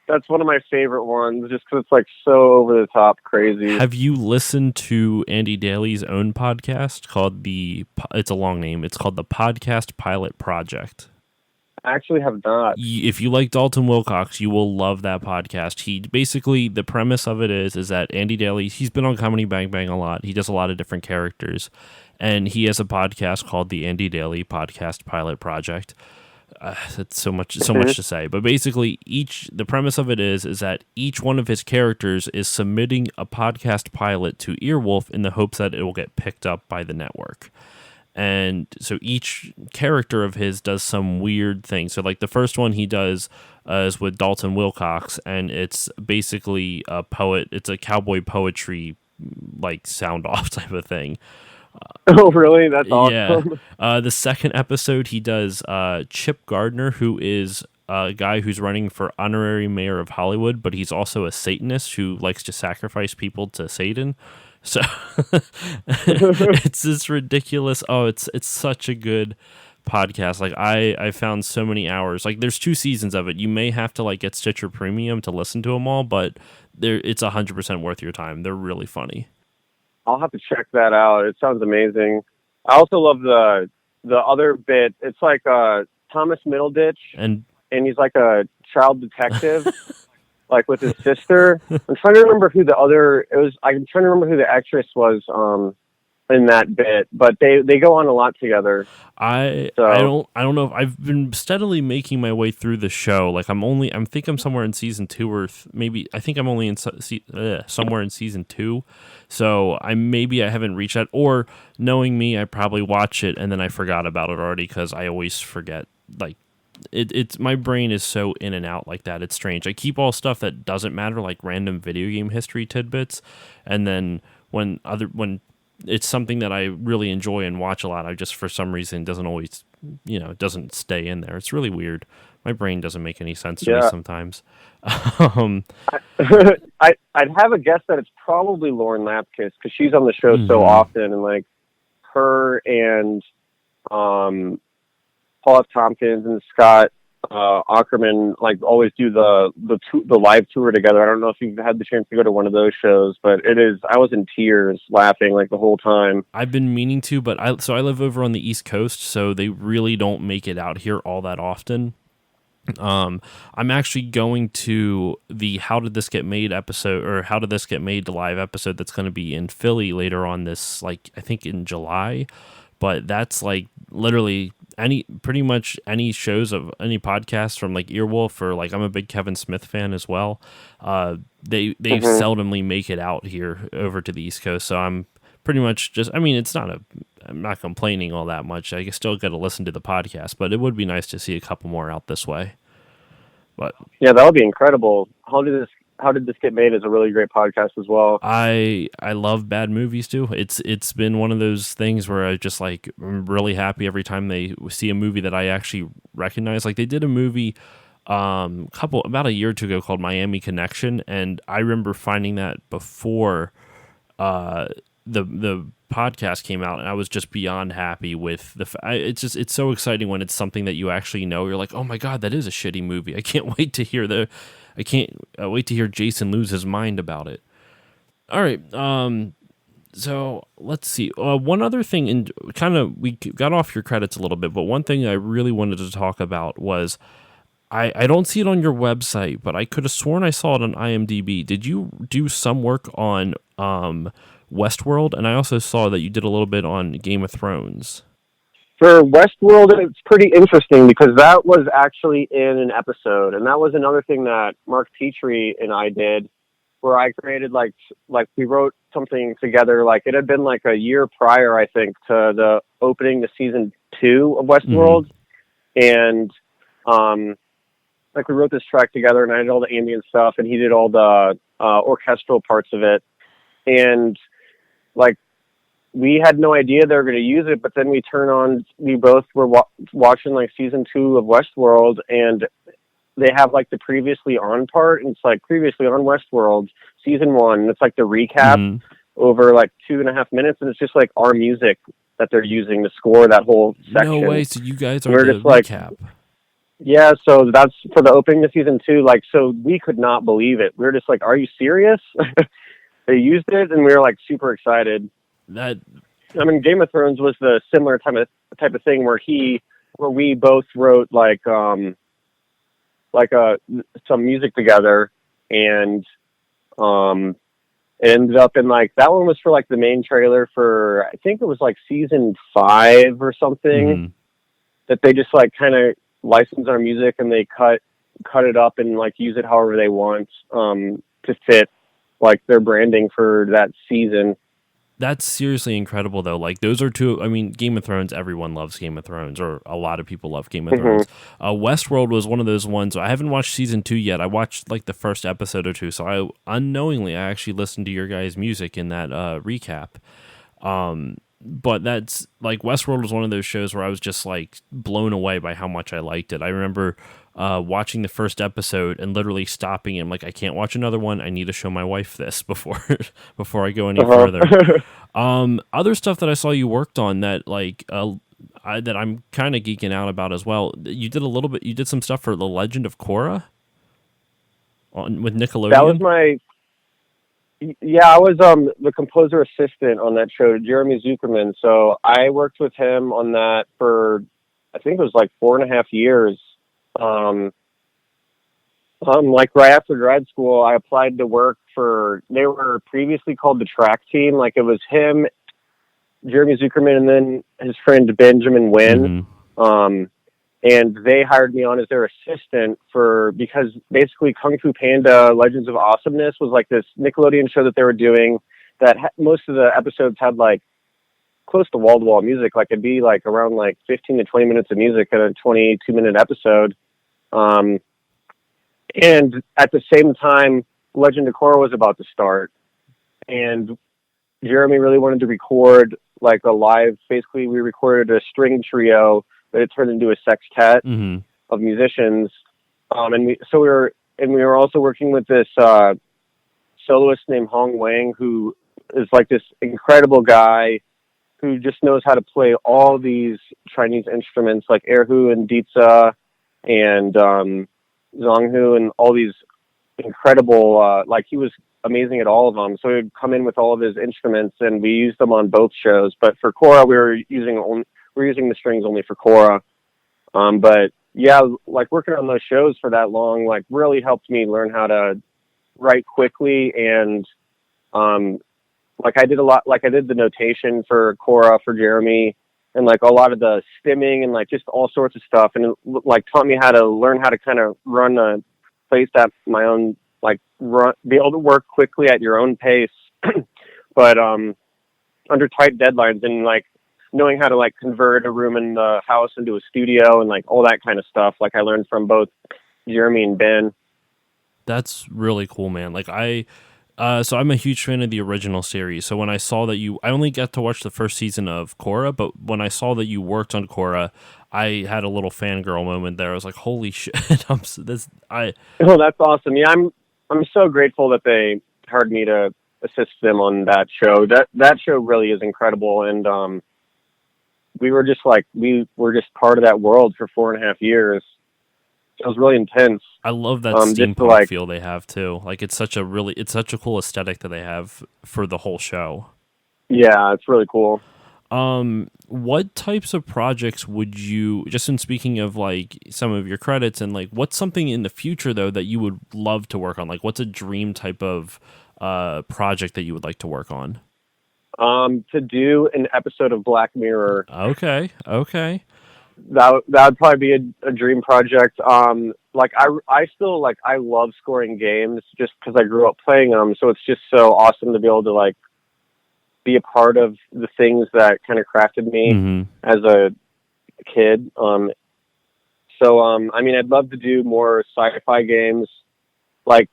that's one of my favorite ones, just because it's like so over the top crazy. Have you listened to Andy Daly's own podcast called it's a long name, it's called the Podcast Pilot Project? I actually have not. If you like Dalton Wilcox, you will love that podcast. He basically, the premise of it is that Andy Daly, he's been on Comedy Bang Bang a lot. He does a lot of different characters, and he has a podcast called the Andy Daly Podcast Pilot Project. It's so much to say, but basically the premise of it is that each one of his characters is submitting a podcast pilot to Earwolf in the hopes that it will get picked up by the network. And so each character of his does some weird thing. So like the first one he does is with Dalton Wilcox, and it's basically a poet. It's a cowboy poetry like sound off type of thing. Oh, really? That's awesome. Yeah. The second episode he does Chip Gardner, who is a guy who's running for honorary mayor of Hollywood, but he's also a Satanist who likes to sacrifice people to Satan. So it's this ridiculous. Oh, it's such a good podcast. Like I found so many hours. Like there's 2 seasons of it. You may have to like get Stitcher Premium to listen to them all, but it's 100% worth your time. They're really funny. I'll have to check that out. It sounds amazing. I also love the other bit. It's like Thomas Middleditch, and he's like a child detective. Like with his sister. I'm trying to remember who I'm trying to remember who the actress was in that bit, but they go on a lot together. I don't know if I've been steadily making my way through the show. Like I think I'm somewhere in season 2, or maybe I think I'm only in somewhere in season 2. So I haven't reached that, or knowing me, I probably watch it and then I forgot about it already, because I always forget like it's my brain is so in and out like that. It's strange. I keep all stuff that doesn't matter, like random video game history tidbits, and then when it's something that I really enjoy and watch a lot, I just for some reason doesn't always, doesn't stay in there. It's really weird. My brain doesn't make any sense to me sometimes. I'd have a guess that it's probably Lauren Lapkus because she's on the show so often, and like her and Paul F. Tompkins and Scott Ackerman like always do the live tour together. I don't know if you've had the chance to go to one of those shows, but I was in tears laughing like the whole time. I've been meaning to, but I live over on the East Coast, so they really don't make it out here all that often. I'm actually going to the How Did This Get Made episode, or How Did This Get Made live episode that's going to be in Philly later on this, like, I think in July. But that's like literally pretty much any shows of any podcasts from like Earwolf, or like I'm a big Kevin Smith fan as well. They seldomly make it out here over to the East Coast. So I'm pretty much just, I mean, I'm not complaining all that much. I still got to listen to the podcast, but it would be nice to see a couple more out this way. But yeah, that would be incredible. How Did This Get Made is a really great podcast as well. I love bad movies too. It's been one of those things where I just like, I'm really happy every time they see a movie that I actually recognize. Like they did a movie about a year or two ago called Miami Connection, and I remember finding that before the podcast came out, and I was just beyond happy with it's so exciting when it's something that you actually know. You're like, oh my god, that is a shitty movie. I can't wait to hear wait to hear Jason lose his mind about it. All right, so let's see. One other thing, and kind of we got off your credits a little bit, but one thing I really wanted to talk about was I don't see it on your website, but I could have sworn I saw it on IMDb. Did you do some work on Westworld? And I also saw that you did a little bit on Game of Thrones. For Westworld, it's pretty interesting because that was actually in an episode, and that was another thing that Mark Petrie and I did, where I created like we wrote something together. Like it had been like a year prior, I think, to the opening to season 2 of Westworld, and like we wrote this track together, and I did all the ambient stuff, and he did all the orchestral parts of it, and like we had no idea they were going to use it, but then we both were watching like season 2 of Westworld, and they have like the previously on part, and it's like previously on Westworld season 1, and it's like the recap over like 2.5 minutes, and it's just like our music that they're using to score that whole section. No way! So you guys are the just like, recap. Yeah, so that's for the opening to season 2. Like, so we could not believe it. We were just like, "Are you serious?" They used it, and we were like super excited. Game of Thrones was the similar type of thing where we both wrote some music together, and it ended up in like that one was for like the main trailer for, I think it was like season 5 or something, that they just like kind of license our music, and they cut it up and like use it however they want to fit like their branding for that season. That's seriously incredible, though. Like, those are two. I mean, Game of Thrones, everyone loves Game of Thrones, or a lot of people love Game of Thrones. Westworld was one of those ones. I haven't watched season 2 yet. I watched like the first episode or two, so I actually listened to your guys' music in that recap. But that's like, Westworld was one of those shows where I was just like blown away by how much I liked it. I remember watching the first episode and literally stopping and like, I can't watch another one. I need to show my wife this before I go any further. Other stuff that I saw you worked on that like that I'm kind of geeking out about as well. You did some stuff for The Legend of Korra with Nickelodeon. That was I was the composer assistant on that show, Jeremy Zuckerman. So I worked with him on that for, I think it was like 4.5 years. Like right after grad school, I applied to work they were previously called the Track Team. Like it was him, Jeremy Zuckerman, and then his friend Benjamin Wynn. And they hired me on as their assistant because basically Kung Fu Panda Legends of Awesomeness was like this Nickelodeon show that they were doing that most of the episodes had like close to wall-to-wall music. Like it'd be like around like 15 to 20 minutes of music in a 22-minute episode. And at the same time, Legend of Korra was about to start, and Jeremy really wanted to record like a live. Basically, we recorded a string trio, but it turned into a sextet of musicians. We were also working with this soloist named Hong Wang, who is like this incredible guy who just knows how to play all these Chinese instruments like erhu and dizi and zonghu and all these incredible, like he was amazing at all of them. So he'd come in with all of his instruments and we used them on both shows. But for Korra, we were using the strings only for Korra. But yeah, like working on those shows for that long, like really helped me learn how to write quickly. And like I did the notation for Korra for Jeremy, and like a lot of the stimming and like just all sorts of stuff. And it like taught me how to learn how to kind of run a place at my own, like be able to work quickly at your own pace, but under tight deadlines, and like knowing how to like convert a room in the house into a studio and like all that kind of stuff. Like I learned from both Jeremy and Ben. That's really cool, man. Like so I'm a huge fan of the original series. So when I saw that I only got to watch the first season of Korra, but when I saw that you worked on Korra, I had a little fangirl moment there. I was like, "Holy shit!" Oh, that's awesome. Yeah, I'm so grateful that they hired me to assist them on that show. That show really is incredible, and we were just part of that world for 4.5 years. It was really intense. I love that steampunk feel they have too. Like it's such a cool aesthetic that they have for the whole show. Yeah, it's really cool. What types of projects would you, just in speaking of like some of your credits, and like what's something in the future though that you would love to work on? Like what's a dream type of project that you would like to work on? To do an episode of Black Mirror. Okay. That would probably be a dream project. Like I still like, I love scoring games just because I grew up playing them. So it's just so awesome to be able to like be a part of the things that kind of crafted me as a kid. I mean, I'd love to do more sci-fi games like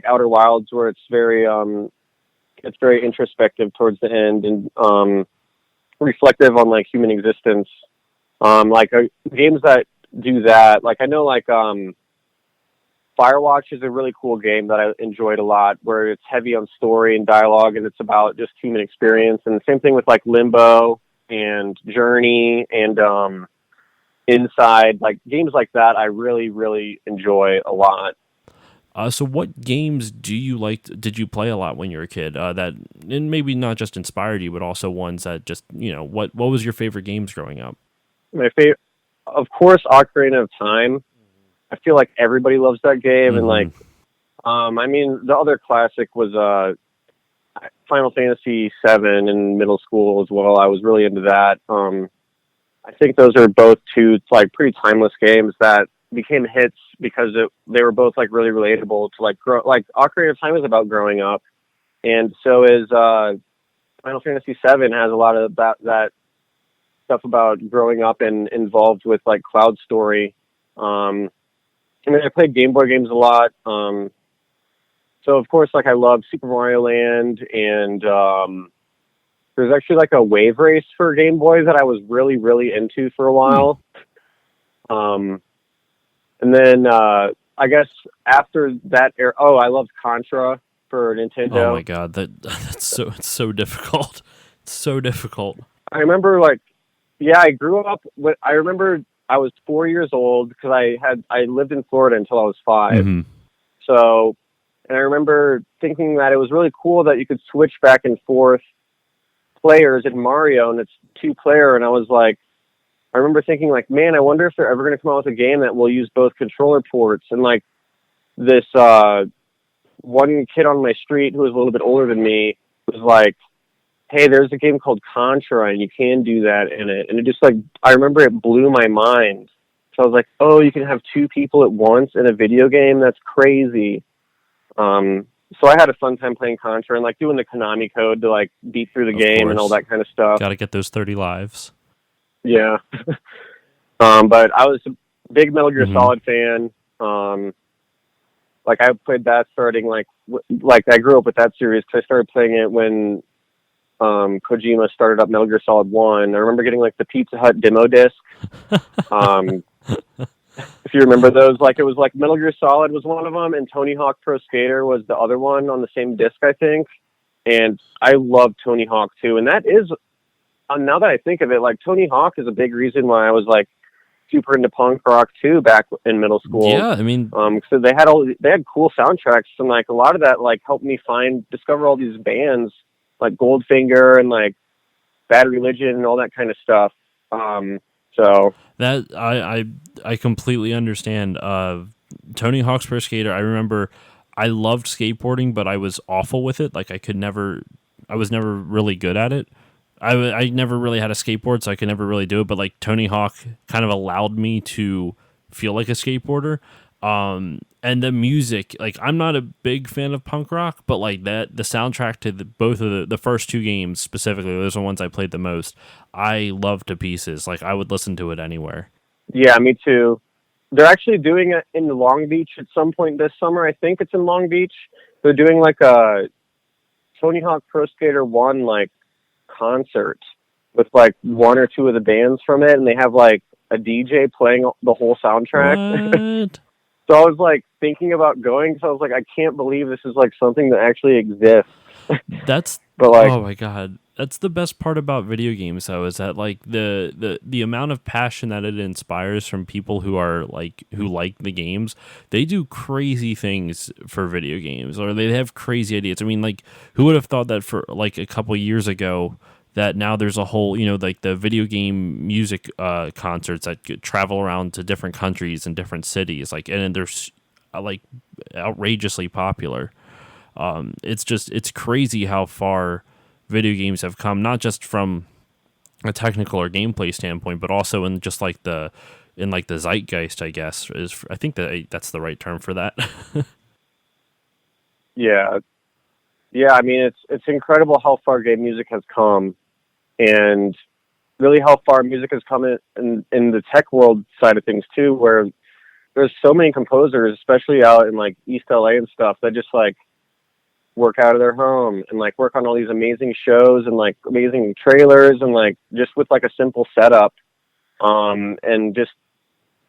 Outer Wilds, where it's very introspective towards the end and reflective on like human existence. Games that do that, like I know like Firewatch is a really cool game that I enjoyed a lot, where it's heavy on story and dialogue and it's about just human experience. And the same thing with like Limbo and Journey and Inside, like games like that I really, really enjoy a lot. So what games did you play a lot when you were a kid, that, and maybe not just inspired you, but also ones that just, what was your favorite games growing up? My favorite, of course, Ocarina of Time. I feel like everybody loves that game. And like, I mean, the other classic was Final Fantasy VII in middle school as well. I was really into that. I think those are both two like pretty timeless games that became hits because they were both like really relatable to like Ocarina of Time is about growing up, and so is Final Fantasy VII has a lot of that stuff about growing up and involved with like Cloud Story. I mean, I played Game Boy games a lot. So of course, like I love Super Mario Land, and there's actually like a wave race for Game Boy that I was really, really into for a while. And then I guess after that era, I loved Contra for Nintendo. Oh my God, it's so difficult. It's so difficult. I remember I grew up with, I remember I was 4 years old because I lived in Florida until I was 5. So, and I remember thinking that it was really cool that you could switch back and forth players in Mario, and it's 2-player. And I was like, I remember thinking like, man, I wonder if they're ever going to come out with a game that will use both controller ports. And like this one kid on my street who was a little bit older than me was like, hey, there's a game called Contra and you can do that in it. And it just like, I remember it blew my mind. So I was like, oh, you can have 2 people at once in a video game? That's crazy. so I had a fun time playing Contra and like doing the Konami code to like beat through the game and all that kind of stuff. Got to get those 30 lives. Yeah. But I was a big Metal Gear Solid fan. Like I played that starting like I grew up with that series because I started playing it when Kojima started up Metal Gear Solid 1. I remember getting like the Pizza Hut demo disc. If you remember those, like it was like Metal Gear Solid was one of them, and Tony Hawk Pro Skater was the other one on the same disc, I think. And I love Tony Hawk too, and that is now that I think of it, like Tony Hawk is a big reason why I was like super into punk rock too back in middle school. Yeah, I mean, so they had cool soundtracks, and like a lot of that like helped me discover all these bands like Goldfinger and like Bad Religion and all that kind of stuff. So that I completely understand. Tony Hawk's Pro Skater, I remember I loved skateboarding, but I was awful with it. Like I was never really good at it. I never really had a skateboard, so I could never really do it. But like Tony Hawk kind of allowed me to feel like a skateboarder. And the music, like I'm not a big fan of punk rock, but like the soundtrack to both of the first two games specifically, those are the ones I played the most. I love to pieces. Like I would listen to it anywhere. Yeah, me too. They're actually doing it in Long Beach at some point this summer. I think it's in Long Beach. They're doing like a Tony Hawk Pro Skater 1 like concert with like one or two of the bands from it, and they have like a DJ playing the whole soundtrack. What? So I was like thinking about going, because I was like, I can't believe this is like something that actually exists. But like, oh my god, that's the best part about video games though, is that like the amount of passion that it inspires from people who like the games. They do crazy things for video games, or they have crazy ideas. I mean, like who would have thought that for like a couple years ago, that now there's a whole, like the video game music concerts that travel around to different countries and different cities, like, and they're like outrageously popular. It's crazy how far video games have come, not just from a technical or gameplay standpoint, but also in just like the zeitgeist, I guess, I think that's the right term for that. yeah. I mean, it's incredible how far game music has come, and really how far music has come in the tech world side of things too, where there's so many composers, especially out in like East LA and stuff, that just like work out of their home and like work on all these amazing shows and like amazing trailers, and like just with like a simple setup, and just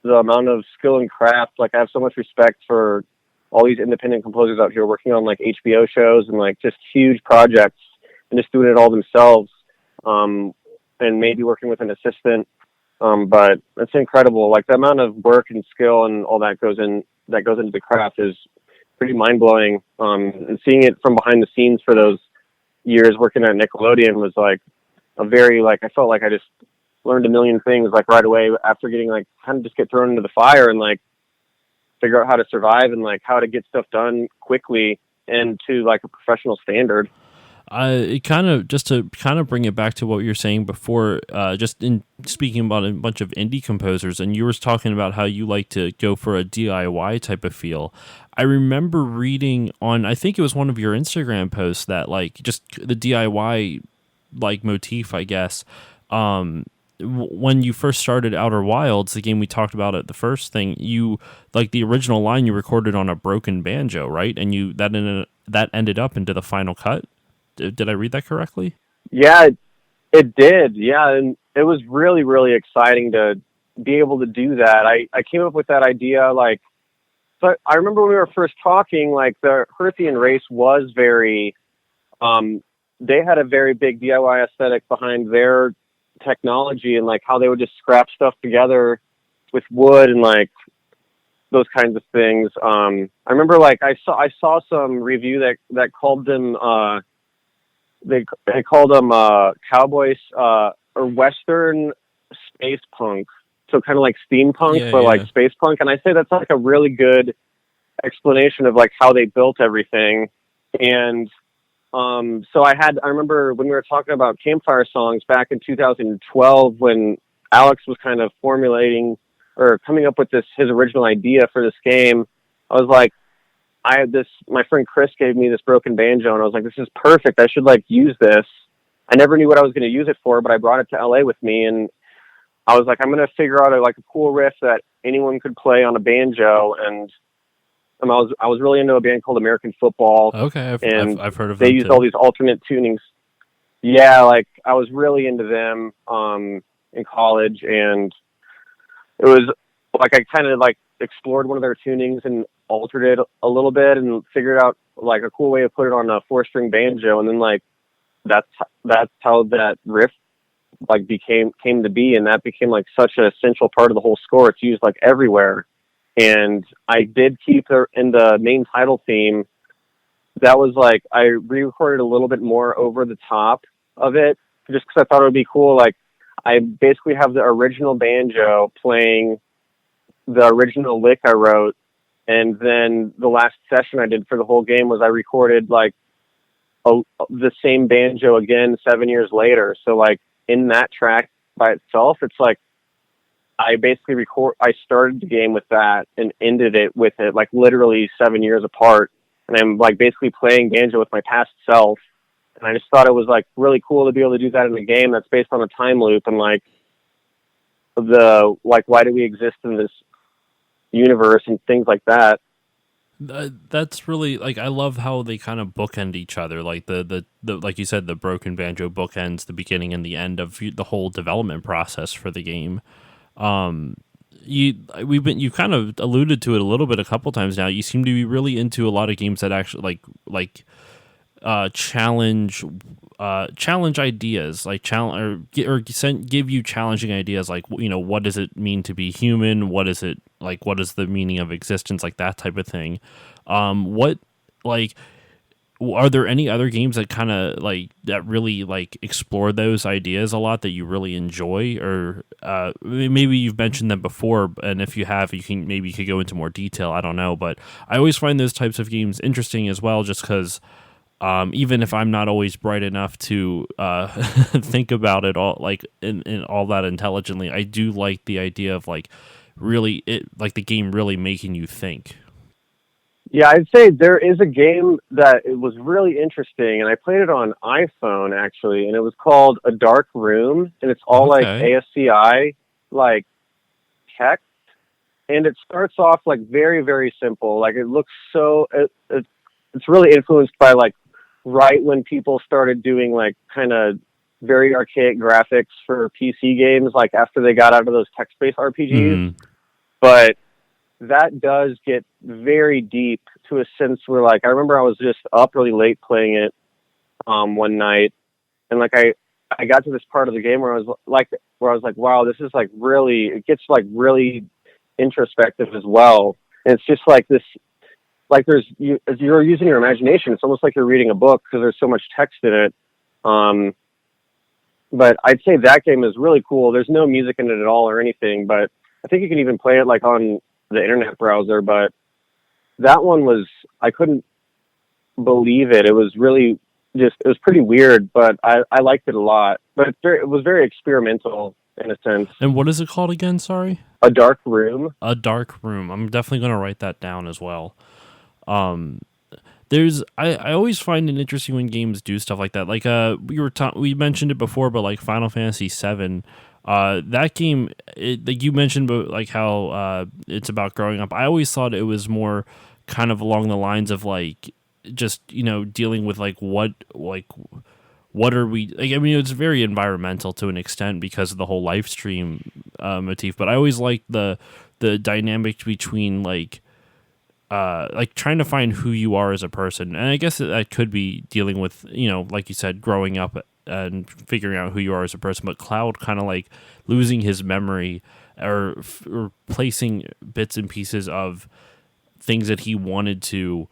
the amount of skill and craft. Like I have so much respect for all these independent composers out here working on like HBO shows and like just huge projects and just doing it all themselves, and maybe working with an assistant. But it's incredible. Like the amount of work and skill and all that goes into the craft is pretty mind blowing. And seeing it from behind the scenes for those years working at Nickelodeon was like I felt like I just learned a million things like right away after getting like kind of just get thrown into the fire and like figure out how to survive and like how to get stuff done quickly and to like a professional standard. It kind of, just to kind of bring it back to what you were saying before, just in speaking about a bunch of indie composers, and you were talking about how you like to go for a DIY type of feel. I remember reading on, I think it was one of your Instagram posts, that like just the DIY like motif, I guess. When you first started Outer Wilds, the game we talked about at the first thing, you like the original line you recorded on a broken banjo, right? And that ended up into the final cut. Did I read that correctly? Yeah, it did. Yeah, and it was really, really exciting to be able to do that. I came up with that idea, like, but I remember when we were first talking, like, the Herthian race was very, they had a very big DIY aesthetic behind their technology and, like, how they would just scrap stuff together with wood and, like, those kinds of things. I remember, like, I saw some review that called them, they called them cowboys or Western space punk, so kind of like steampunk, like space punk. And I say that's like a really good explanation of like how they built everything. And so I remember when we were talking about campfire songs back in 2012, when Alex was kind of formulating or coming up with his original idea for this game, I was like, my friend Chris gave me this broken banjo, and I was like, this is perfect. I should like use this. I never knew what I was going to use it for, but I brought it to LA with me, and I was like, I'm going to figure out a cool riff that anyone could play on a banjo. And I was really into a band called American Football. Okay, I've heard of they them used too. all these alternate tunings. Yeah, like I was really into them in college, and it was like I kind of like explored one of their tunings and altered it a little bit and figured out like a cool way to put it on a 4-string banjo, and then like that's how that riff like came to be, and that became like such an essential part of the whole score. It's used like everywhere. And I did keep in the main title theme. That was like I re-recorded a little bit more over the top of it just because I thought it would be cool. Like I basically have the original banjo playing the original lick I wrote, and then the last session I did for the whole game was I recorded like the same banjo again 7 years later. So like in that track by itself, it's like I basically I started the game with that and ended it with it, like literally 7 years apart. And I'm like basically playing banjo with my past self. And I just thought it was like really cool to be able to do that in a game that's based on a time loop and like why do we exist in this universe and things like that. That's really like I love how they kind of bookend each other. Like the like you said, the broken banjo bookends the beginning and the end of the whole development process for the game. You've kind of alluded to it a little bit a couple times now. You seem to be really into a lot of games that actually challenge ideas, like give you challenging ideas, like what does it mean to be human? What is the meaning of existence? Like that type of thing. Are there any other games that kind of like that really like explore those ideas a lot that you really enjoy, or maybe you've mentioned them before, and if you have, you could go into more detail. I don't know, but I always find those types of games interesting as well, just because even if I'm not always bright enough to think about it all like in all that intelligently, I do like the idea of like really the game really making you think. Yeah, I'd say there is a game that it was really interesting, and I played it on iPhone actually, and it was called A Dark Room, and it's all like ASCII like text, and it starts off like very, very simple. Like it looks it's really influenced by like right when people started doing like kind of very archaic graphics for PC games, like after they got out of those text-based RPGs. Mm-hmm. But that does get very deep to a sense where like I remember I was just up really late playing it one night, and like I got to this part of the game where I was like, wow, this is like really, it gets like really introspective as well. And it's just like this, like as you're using your imagination, it's almost like you're reading a book because there's so much text in it. But I'd say that game is really cool. There's no music in it at all or anything, but I think you can even play it like on the internet browser. But that one was, I couldn't believe it. It was really it was pretty weird, but I liked it a lot. But it was very experimental in a sense. And what is it called again? Sorry? A Dark Room. A Dark Room. I'm definitely going to write that down as well. I always find it interesting when games do stuff like that. Like we mentioned it before, but like Final Fantasy VII, that game, like you mentioned, but like how it's about growing up. I always thought it was more kind of along the lines of like just dealing with like what are we like? I mean, it's very environmental to an extent because of the whole live stream motif. But I always liked the dynamic between like trying to find who you are as a person. And I guess that could be dealing with, like you said, growing up and figuring out who you are as a person. But Cloud kind of like losing his memory or placing bits and pieces of things that he wanted to,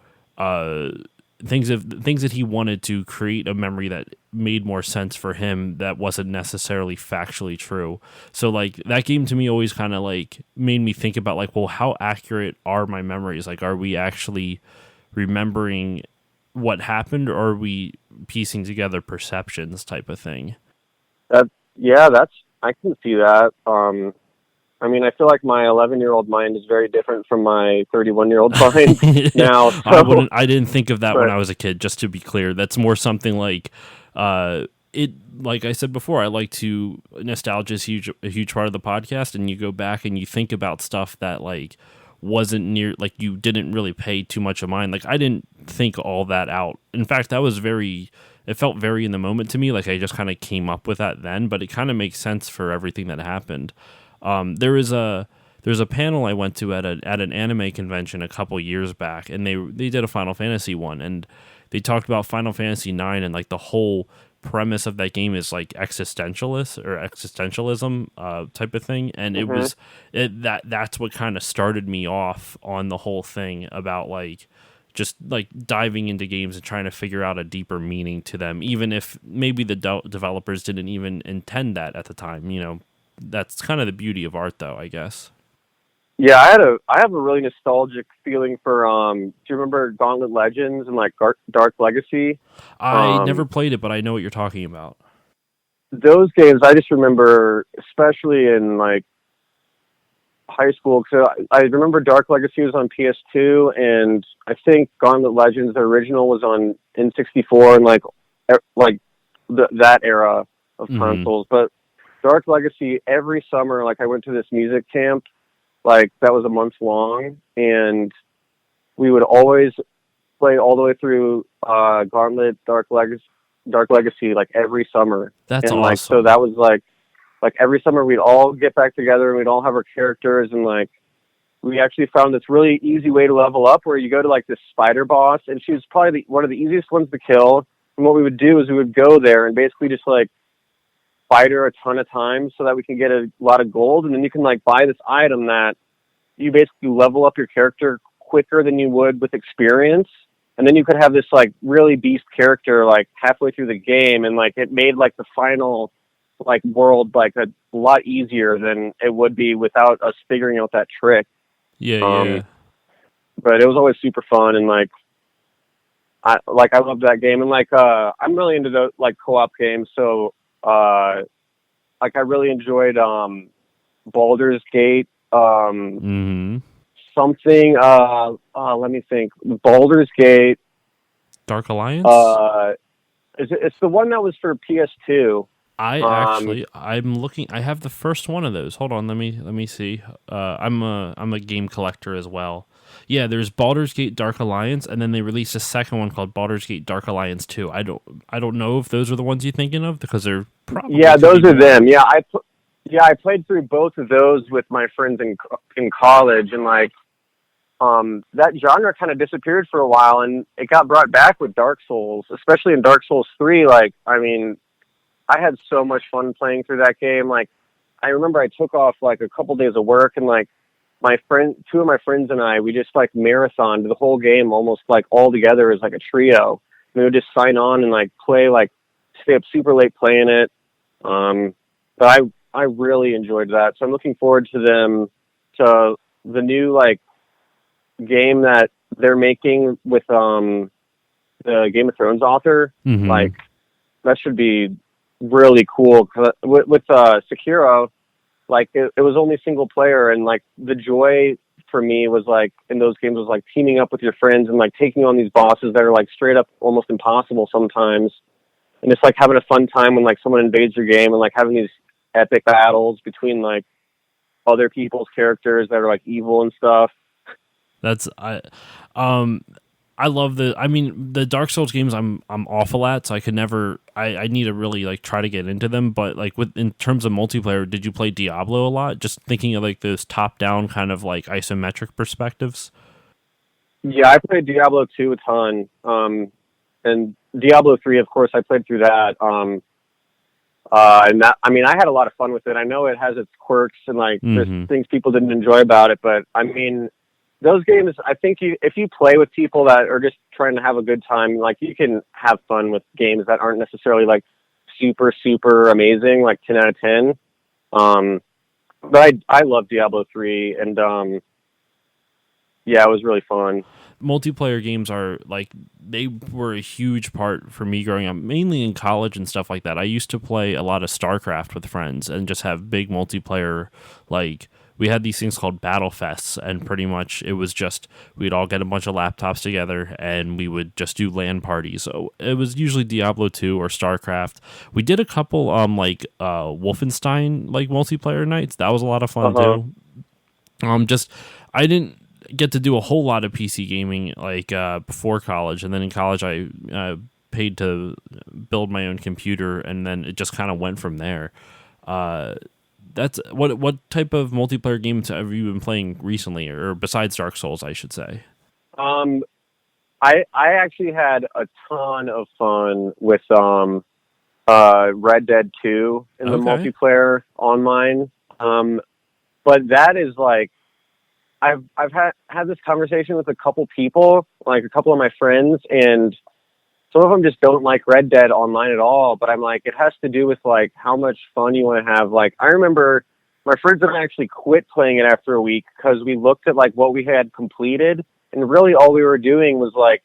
things that he wanted to create a memory that made more sense for him that wasn't necessarily factually true. So like that game to me always kind of like made me think about like, well, how accurate are my memories? Like, are we actually remembering what happened, or are we piecing together perceptions type of thing? I can see that. I mean, I feel like my 11-year-old mind is very different from my 31-year-old mind now. So, I didn't think of that but when I was a kid, just to be clear. That's more something like, like I said before, I like to, nostalgia is a huge part of the podcast, and you go back and you think about stuff that like wasn't near, like you didn't really pay too much of mind. Like I didn't think all that out. In fact, it felt very in the moment to me. Like I just kind of came up with that then, but it kind of makes sense for everything that happened. There's a panel I went to at an anime convention a couple years back, and they did a Final Fantasy one, and they talked about Final Fantasy 9, and like the whole premise of that game is like existentialism type of thing, and that's what kind of started me off on the whole thing about like just like diving into games and trying to figure out a deeper meaning to them, even if maybe the developers didn't even intend that at the time. That's kind of the beauty of art, though, I guess. yeah, I have a really nostalgic feeling for do you remember Gauntlet Legends and like Dark Legacy? I never played it, but I know what you're talking about. Those games, I just remember, especially in like high school, because I remember Dark Legacy was on PS2, and I think Gauntlet Legends, the original, was on N64, and that era of consoles. But Dark Legacy, every summer, like I went to this music camp, like that was a month long, and we would always play all the way through Gauntlet Dark Legacy, like every summer. That's and awesome. Like, so that was like every summer we'd all get back together and we'd all have our characters, and like we actually found this really easy way to level up where you go to like this spider boss, and she was probably one of the easiest ones to kill. And what we would do is we would go there and basically just like fight her a ton of times so that we can get a lot of gold, and then you can like buy this item that you basically level up your character quicker than you would with experience. And then you could have this like really beast character like halfway through the game, and like it made like the final like world like a lot easier than it would be without us figuring out that trick. Yeah. But it was always super fun, and like I loved that game, and like I'm really into the like co-op games, so like I really enjoyed Baldur's Gate, something let me think. Baldur's Gate, Dark Alliance? It's the one that was for PS2. I'm looking. I have the first one of those. Hold on, let me see. I'm a game collector as well. Yeah, there's Baldur's Gate Dark Alliance, and then they released a second one called Baldur's Gate Dark Alliance 2. I don't know if those are the ones you're thinking of, because they're probably those are them. Yeah, I played through both of those with my friends in college, and like that genre kind of disappeared for a while, and it got brought back with Dark Souls, especially in Dark Souls 3. Like, I mean, I had so much fun playing through that game. Like, I remember I took off like a couple days of work, and like two of my friends and I, we just like marathoned the whole game almost like all together as like a trio. And we would just sign on and like play, like stay up super late playing it. But I really enjoyed that. So I'm looking forward to the new like game that they're making with the Game of Thrones author. Like that should be really cool. With Sekiro, like it was only single player, and like the joy for me was like in those games was like teaming up with your friends and like taking on these bosses that are like straight up almost impossible sometimes, and it's like having a fun time when like someone invades your game, and like having these epic battles between like other people's characters that are like evil and stuff. I love the Dark Souls games I'm awful at, so I could never, I need to really like try to get into them. But like in terms of multiplayer, did you play Diablo a lot? Just thinking of like those top down kind of like isometric perspectives. Yeah, I played Diablo 2 a ton. And Diablo 3, of course, I played through that. And that, I mean, I had a lot of fun with it. I know it has its quirks and like there's things people didn't enjoy about it, but I mean, those games, I think if you play with people that are just trying to have a good time, like you can have fun with games that aren't necessarily like super, super amazing, like 10 out of 10. But I love Diablo 3, and yeah, it was really fun. Multiplayer games are like, they were a huge part for me growing up, mainly in college and stuff like that. I used to play a lot of StarCraft with friends and just have big multiplayer like we had these things called battle fests, and pretty much it was just we'd all get a bunch of laptops together and we would just do LAN parties. So it was usually Diablo 2 or StarCraft. We did a couple Wolfenstein like multiplayer nights. That was a lot of fun too. Just I didn't get to do a whole lot of PC gaming like before college, and then in college I paid to build my own computer, and then it just kind of went from there. That's what type of multiplayer games have you been playing recently, or besides Dark Souls, I should say? I actually had a ton of fun with Red Dead 2 in the multiplayer online. But that is like I've had this conversation with a couple people, like a couple of my friends, and some of them just don't like Red Dead online at all. But I'm like, it has to do with like how much fun you want to have. Like, I remember my friends and I actually quit playing it after a week because we looked at like what we had completed, and really all we were doing was like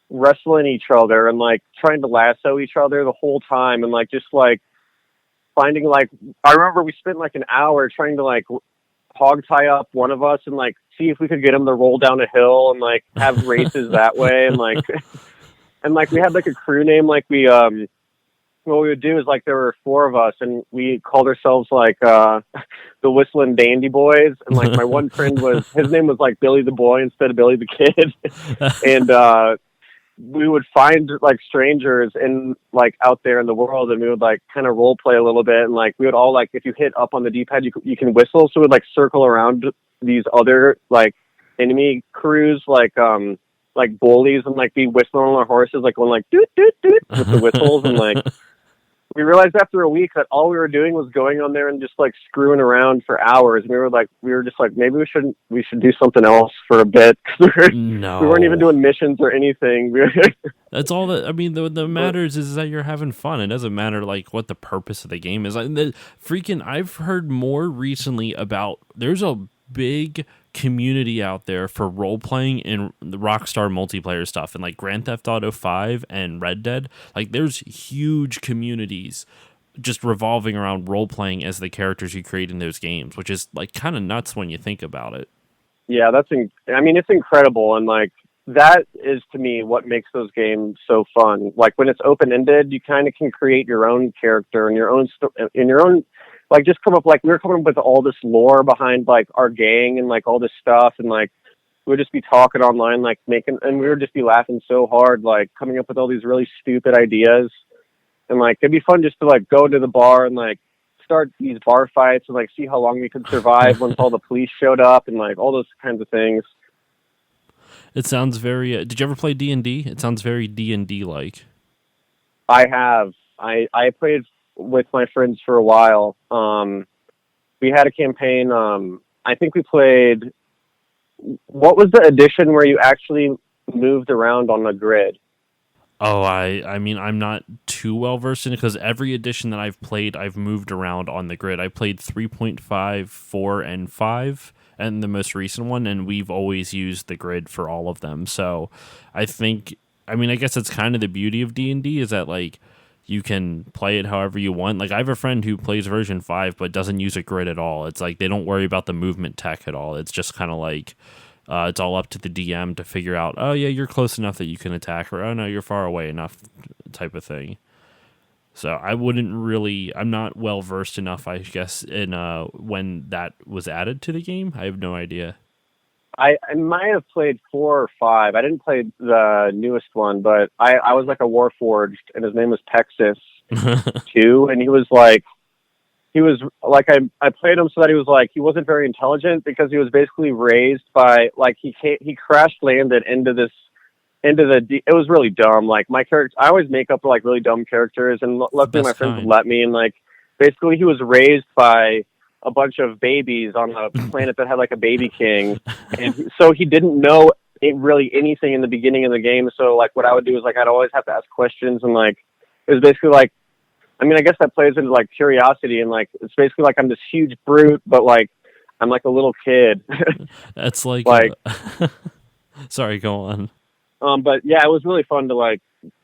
wrestling each other and like trying to lasso each other the whole time, and like just like finding like I remember we spent like an hour trying to like hog tie up one of us and like see if we could get him to roll down a hill and like have races that way, and like and like we had like a crew name, like we what we would do is like there were 4 of us and we called ourselves like the Whistling Dandy Boys, and like my one friend was his name was like Billy the Boy instead of Billy the Kid. And we would find like strangers in like out there in the world, and we would like kind of role play a little bit, and like we would all like if you hit up on the D-pad you can whistle, so we'd like circle around these other like enemy crews like bullies, and like be whistling on our horses like going like doot doot doot with the whistles. And like we realized after a week that all we were doing was going on there and just like screwing around for hours. And we were just like, maybe we should do something else for a bit. We weren't even doing missions or anything. That's all that, I mean, the matters is that you're having fun. It doesn't matter like what the purpose of the game is. Like, I've heard more recently about, there's a big community out there for role playing in the Rockstar multiplayer stuff, and like Grand Theft Auto 5 and Red Dead. Like, there's huge communities just revolving around role playing as the characters you create in those games, which is like kind of nuts when you think about it. Yeah, I mean, it's incredible, and like that is to me what makes those games so fun. Like when it's open ended, you kind of can create your own character and your own like just come up, like we were coming up with all this lore behind like our gang and like all this stuff, and like we would just be talking online, like and we would just be laughing so hard, like coming up with all these really stupid ideas. And like it'd be fun just to like go to the bar and like start these bar fights and like see how long we could survive once all the police showed up, and like all those kinds of things. It sounds very did you ever play D&D? It sounds very D&D like. I have. I played with my friends for a while. We had a campaign. I think we played. What was the edition where you actually moved around on the grid? Oh, I mean, I'm not too well versed in it because every edition that I've played, I've moved around on the grid. I played 3.5, 4, and 5, and the most recent one, and we've always used the grid for all of them. So I guess that's kind of the beauty of D&D is that, like, you can play it however you want. Like, I have a friend who plays version 5 but doesn't use a grid at all. It's like they don't worry about the movement tech at all. It's just kind of like it's all up to the DM to figure out, oh, yeah, you're close enough that you can attack, or, oh, no, you're far away enough type of thing. So I'm not well-versed enough, I guess, in when that was added to the game. I have no idea. I might have played 4 or 5. I didn't play the newest one, but I was like a Warforged, and his name was Texas too. And he was like I played him so that he wasn't very intelligent, because he was basically raised by like he crash landed it was really dumb. Like my character, I always make up like really dumb characters, and luckily my friends would let me. And like basically he was raised by a bunch of babies on a planet that had like a baby king, and so he didn't know really anything in the beginning of the game. So like what I would do is like I'd always have to ask questions, and like it was basically like, I mean, I guess that plays into like curiosity, and like it's basically like I'm this huge brute, but like I'm like a little kid. That's like sorry, go on. But yeah, it was really fun to like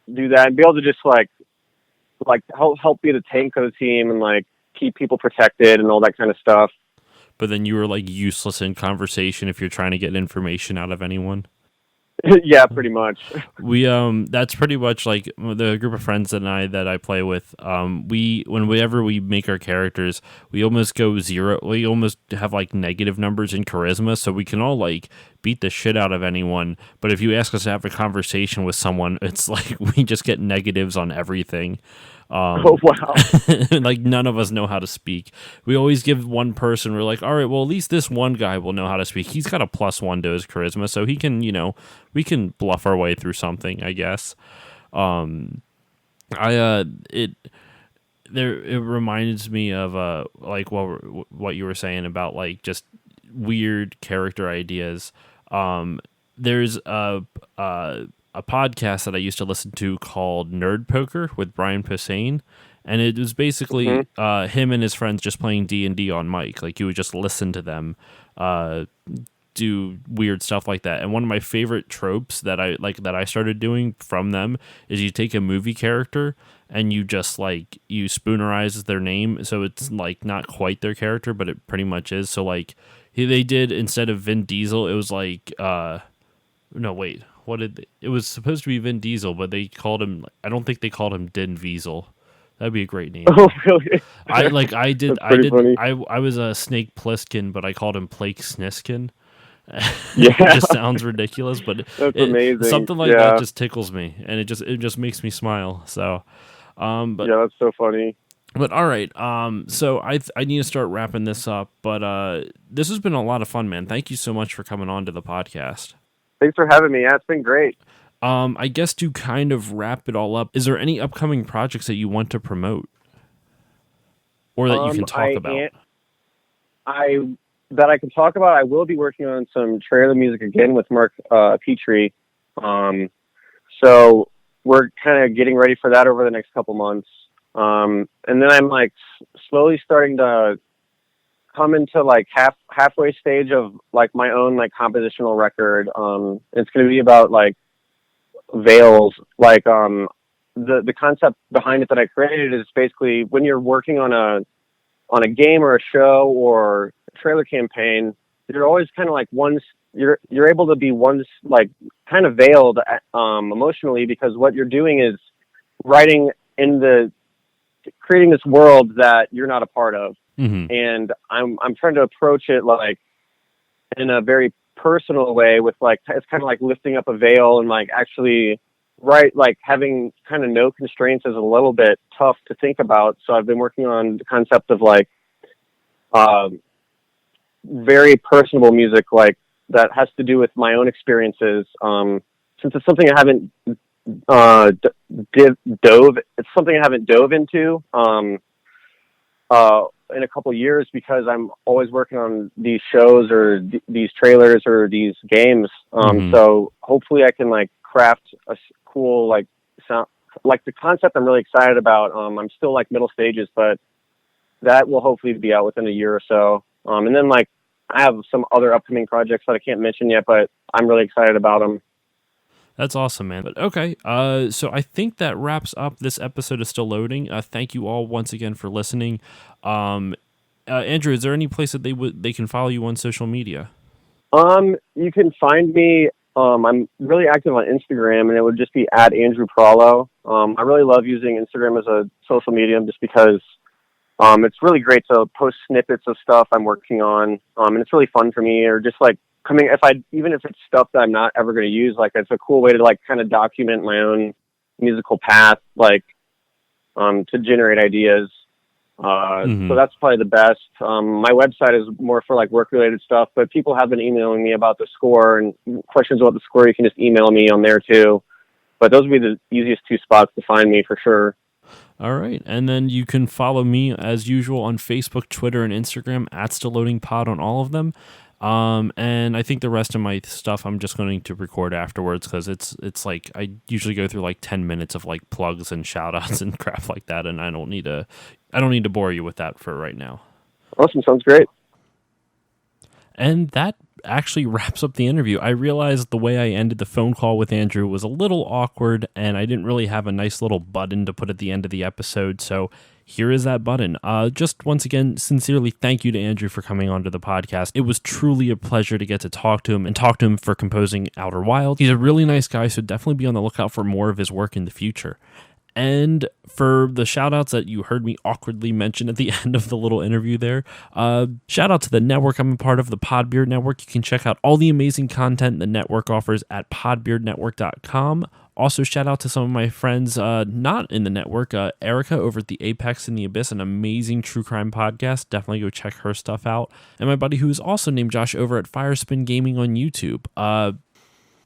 do that and be able to just like help be the tank of the team and like keep people protected and all that kind of stuff. but then you were like useless in conversation if you're trying to get information out of anyone. Yeah, pretty much. We that's pretty much like the group of friends that I play with. Whenever we make our characters, we almost go zero. We almost have like negative numbers in charisma, so we can all like beat the shit out of anyone. But if you ask us to have a conversation with someone, it's like we just get negatives on everything. Oh, wow. Like none of us know how to speak. We always give one person, we're like, all right, well, at least this one guy will know how to speak. He's got a +1 to his charisma, so he can, we can bluff our way through something, I guess. It reminds me of like what you were saying about like just weird character ideas. There's a podcast that I used to listen to called Nerd Poker with Brian Posehn, and it was basically him and his friends just playing D&D on mic. Like you would just listen to them do weird stuff like that. And one of my favorite tropes that I started doing from them is you take a movie character and you just like you spoonerize their name, so it's like not quite their character, but it pretty much is. So like they did, instead of Vin Diesel, it was like no wait. It was supposed to be Vin Diesel, but they called him. I don't think they called him Din Diesel. That'd be a great name. Oh, really? I did. Funny. I was a Snake Plissken, but I called him Plake Sniskin. Yeah, it just sounds ridiculous, but that's amazing. Something like that just tickles me, and it just makes me smile. So, but yeah, that's so funny. But all right, so I need to start wrapping this up. But this has been a lot of fun, man. Thank you so much for coming on to the podcast. Thanks for having me. Yeah, it's been great. I guess to kind of wrap it all up, is there any upcoming projects that you want to promote or that you can talk about? That I can talk about. I will be working on some trailer music again with Mark Petrie. So we're kind of getting ready for that over the next couple months. And then I'm like slowly starting to come into like halfway stage of like my own like compositional record. It's going to be about like veils. Like the concept behind it that I created is basically when you're working on a game or a show or a trailer campaign, you're always kind of like you're able to be like kind of veiled emotionally, because what you're doing is creating this world that you're not a part of. Mm-hmm. And I'm trying to approach it like in a very personal way with like, it's kind of like lifting up a veil and like actually like having kind of no constraints is a little bit tough to think about. So I've been working on the concept of like very personable music, like that has to do with my own experiences. Since it's something I haven't dove into in a couple years, because I'm always working on these shows or these trailers or these games. So hopefully I can like craft a cool like sound, like the concept I'm really excited about. I'm still like middle stages, but that will hopefully be out within a year or so. And then like I have some other upcoming projects that I can't mention yet, but I'm really excited about them. That's awesome, man. But okay, so I think that wraps up this episode of Still Loading. Thank you all once again for listening. Andrew, is there any place that they can follow you on social media? You can find me. I'm really active on Instagram, and it would just be @AndrewPrahlow. I really love using Instagram as a social medium just because it's really great to post snippets of stuff I'm working on, and it's really fun for me. Or just like even if it's stuff that I'm not ever going to use, like it's a cool way to like kind of document my own musical path, like to generate ideas. So that's probably the best. My website is more for like work related stuff, but people have been emailing me about the score and questions about the score. You can just email me on there too. But those would be the easiest two spots to find me for sure. All right. And then you can follow me as usual on Facebook, Twitter, and Instagram @StillLoadingPod on all of them. And I think the rest of my stuff I'm just going to record afterwards, because it's like I usually go through like 10 minutes of like plugs and shout outs and crap like that, and I don't need to bore you with that for right now. Awesome. Sounds great. And that actually wraps up the interview. I realized the way I ended the phone call with Andrew was a little awkward, and I didn't really have a nice little button to put at the end of the episode, so here is that button. Just once again, sincerely thank you to Andrew for coming onto the podcast. It was truly a pleasure to get to talk to him and talk to him for composing Outer Wilds. He's a really nice guy, so definitely be on the lookout for more of his work in the future. And for the shout outs that you heard me awkwardly mention at the end of the little interview there, shout out to the network I'm a part of, the Podbeard Network. You can check out all the amazing content the network offers at podbeardnetwork.com. Also, shout out to some of my friends not in the network. Erica over at the Apex in the Abyss, an amazing true crime podcast. Definitely go check her stuff out. And my buddy who is also named Josh over at Firespin Gaming on YouTube.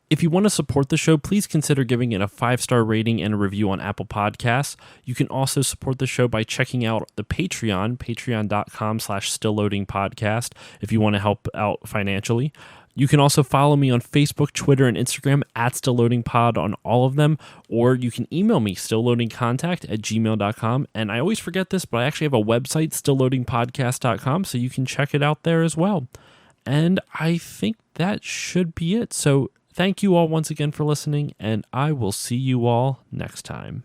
If you want to support the show, please consider giving it a 5-star rating and a review on Apple Podcasts. You can also support the show by checking out the Patreon, patreon.com/stillloadingpodcast, if you want to help out financially. You can also follow me on Facebook, Twitter, and Instagram at stillloadingpod on all of them, or you can email me, stillloadingcontact@gmail.com. And I always forget this, but I actually have a website, stillloadingpodcast.com, so you can check it out there as well. And I think that should be it. So thank you all once again for listening, and I will see you all next time.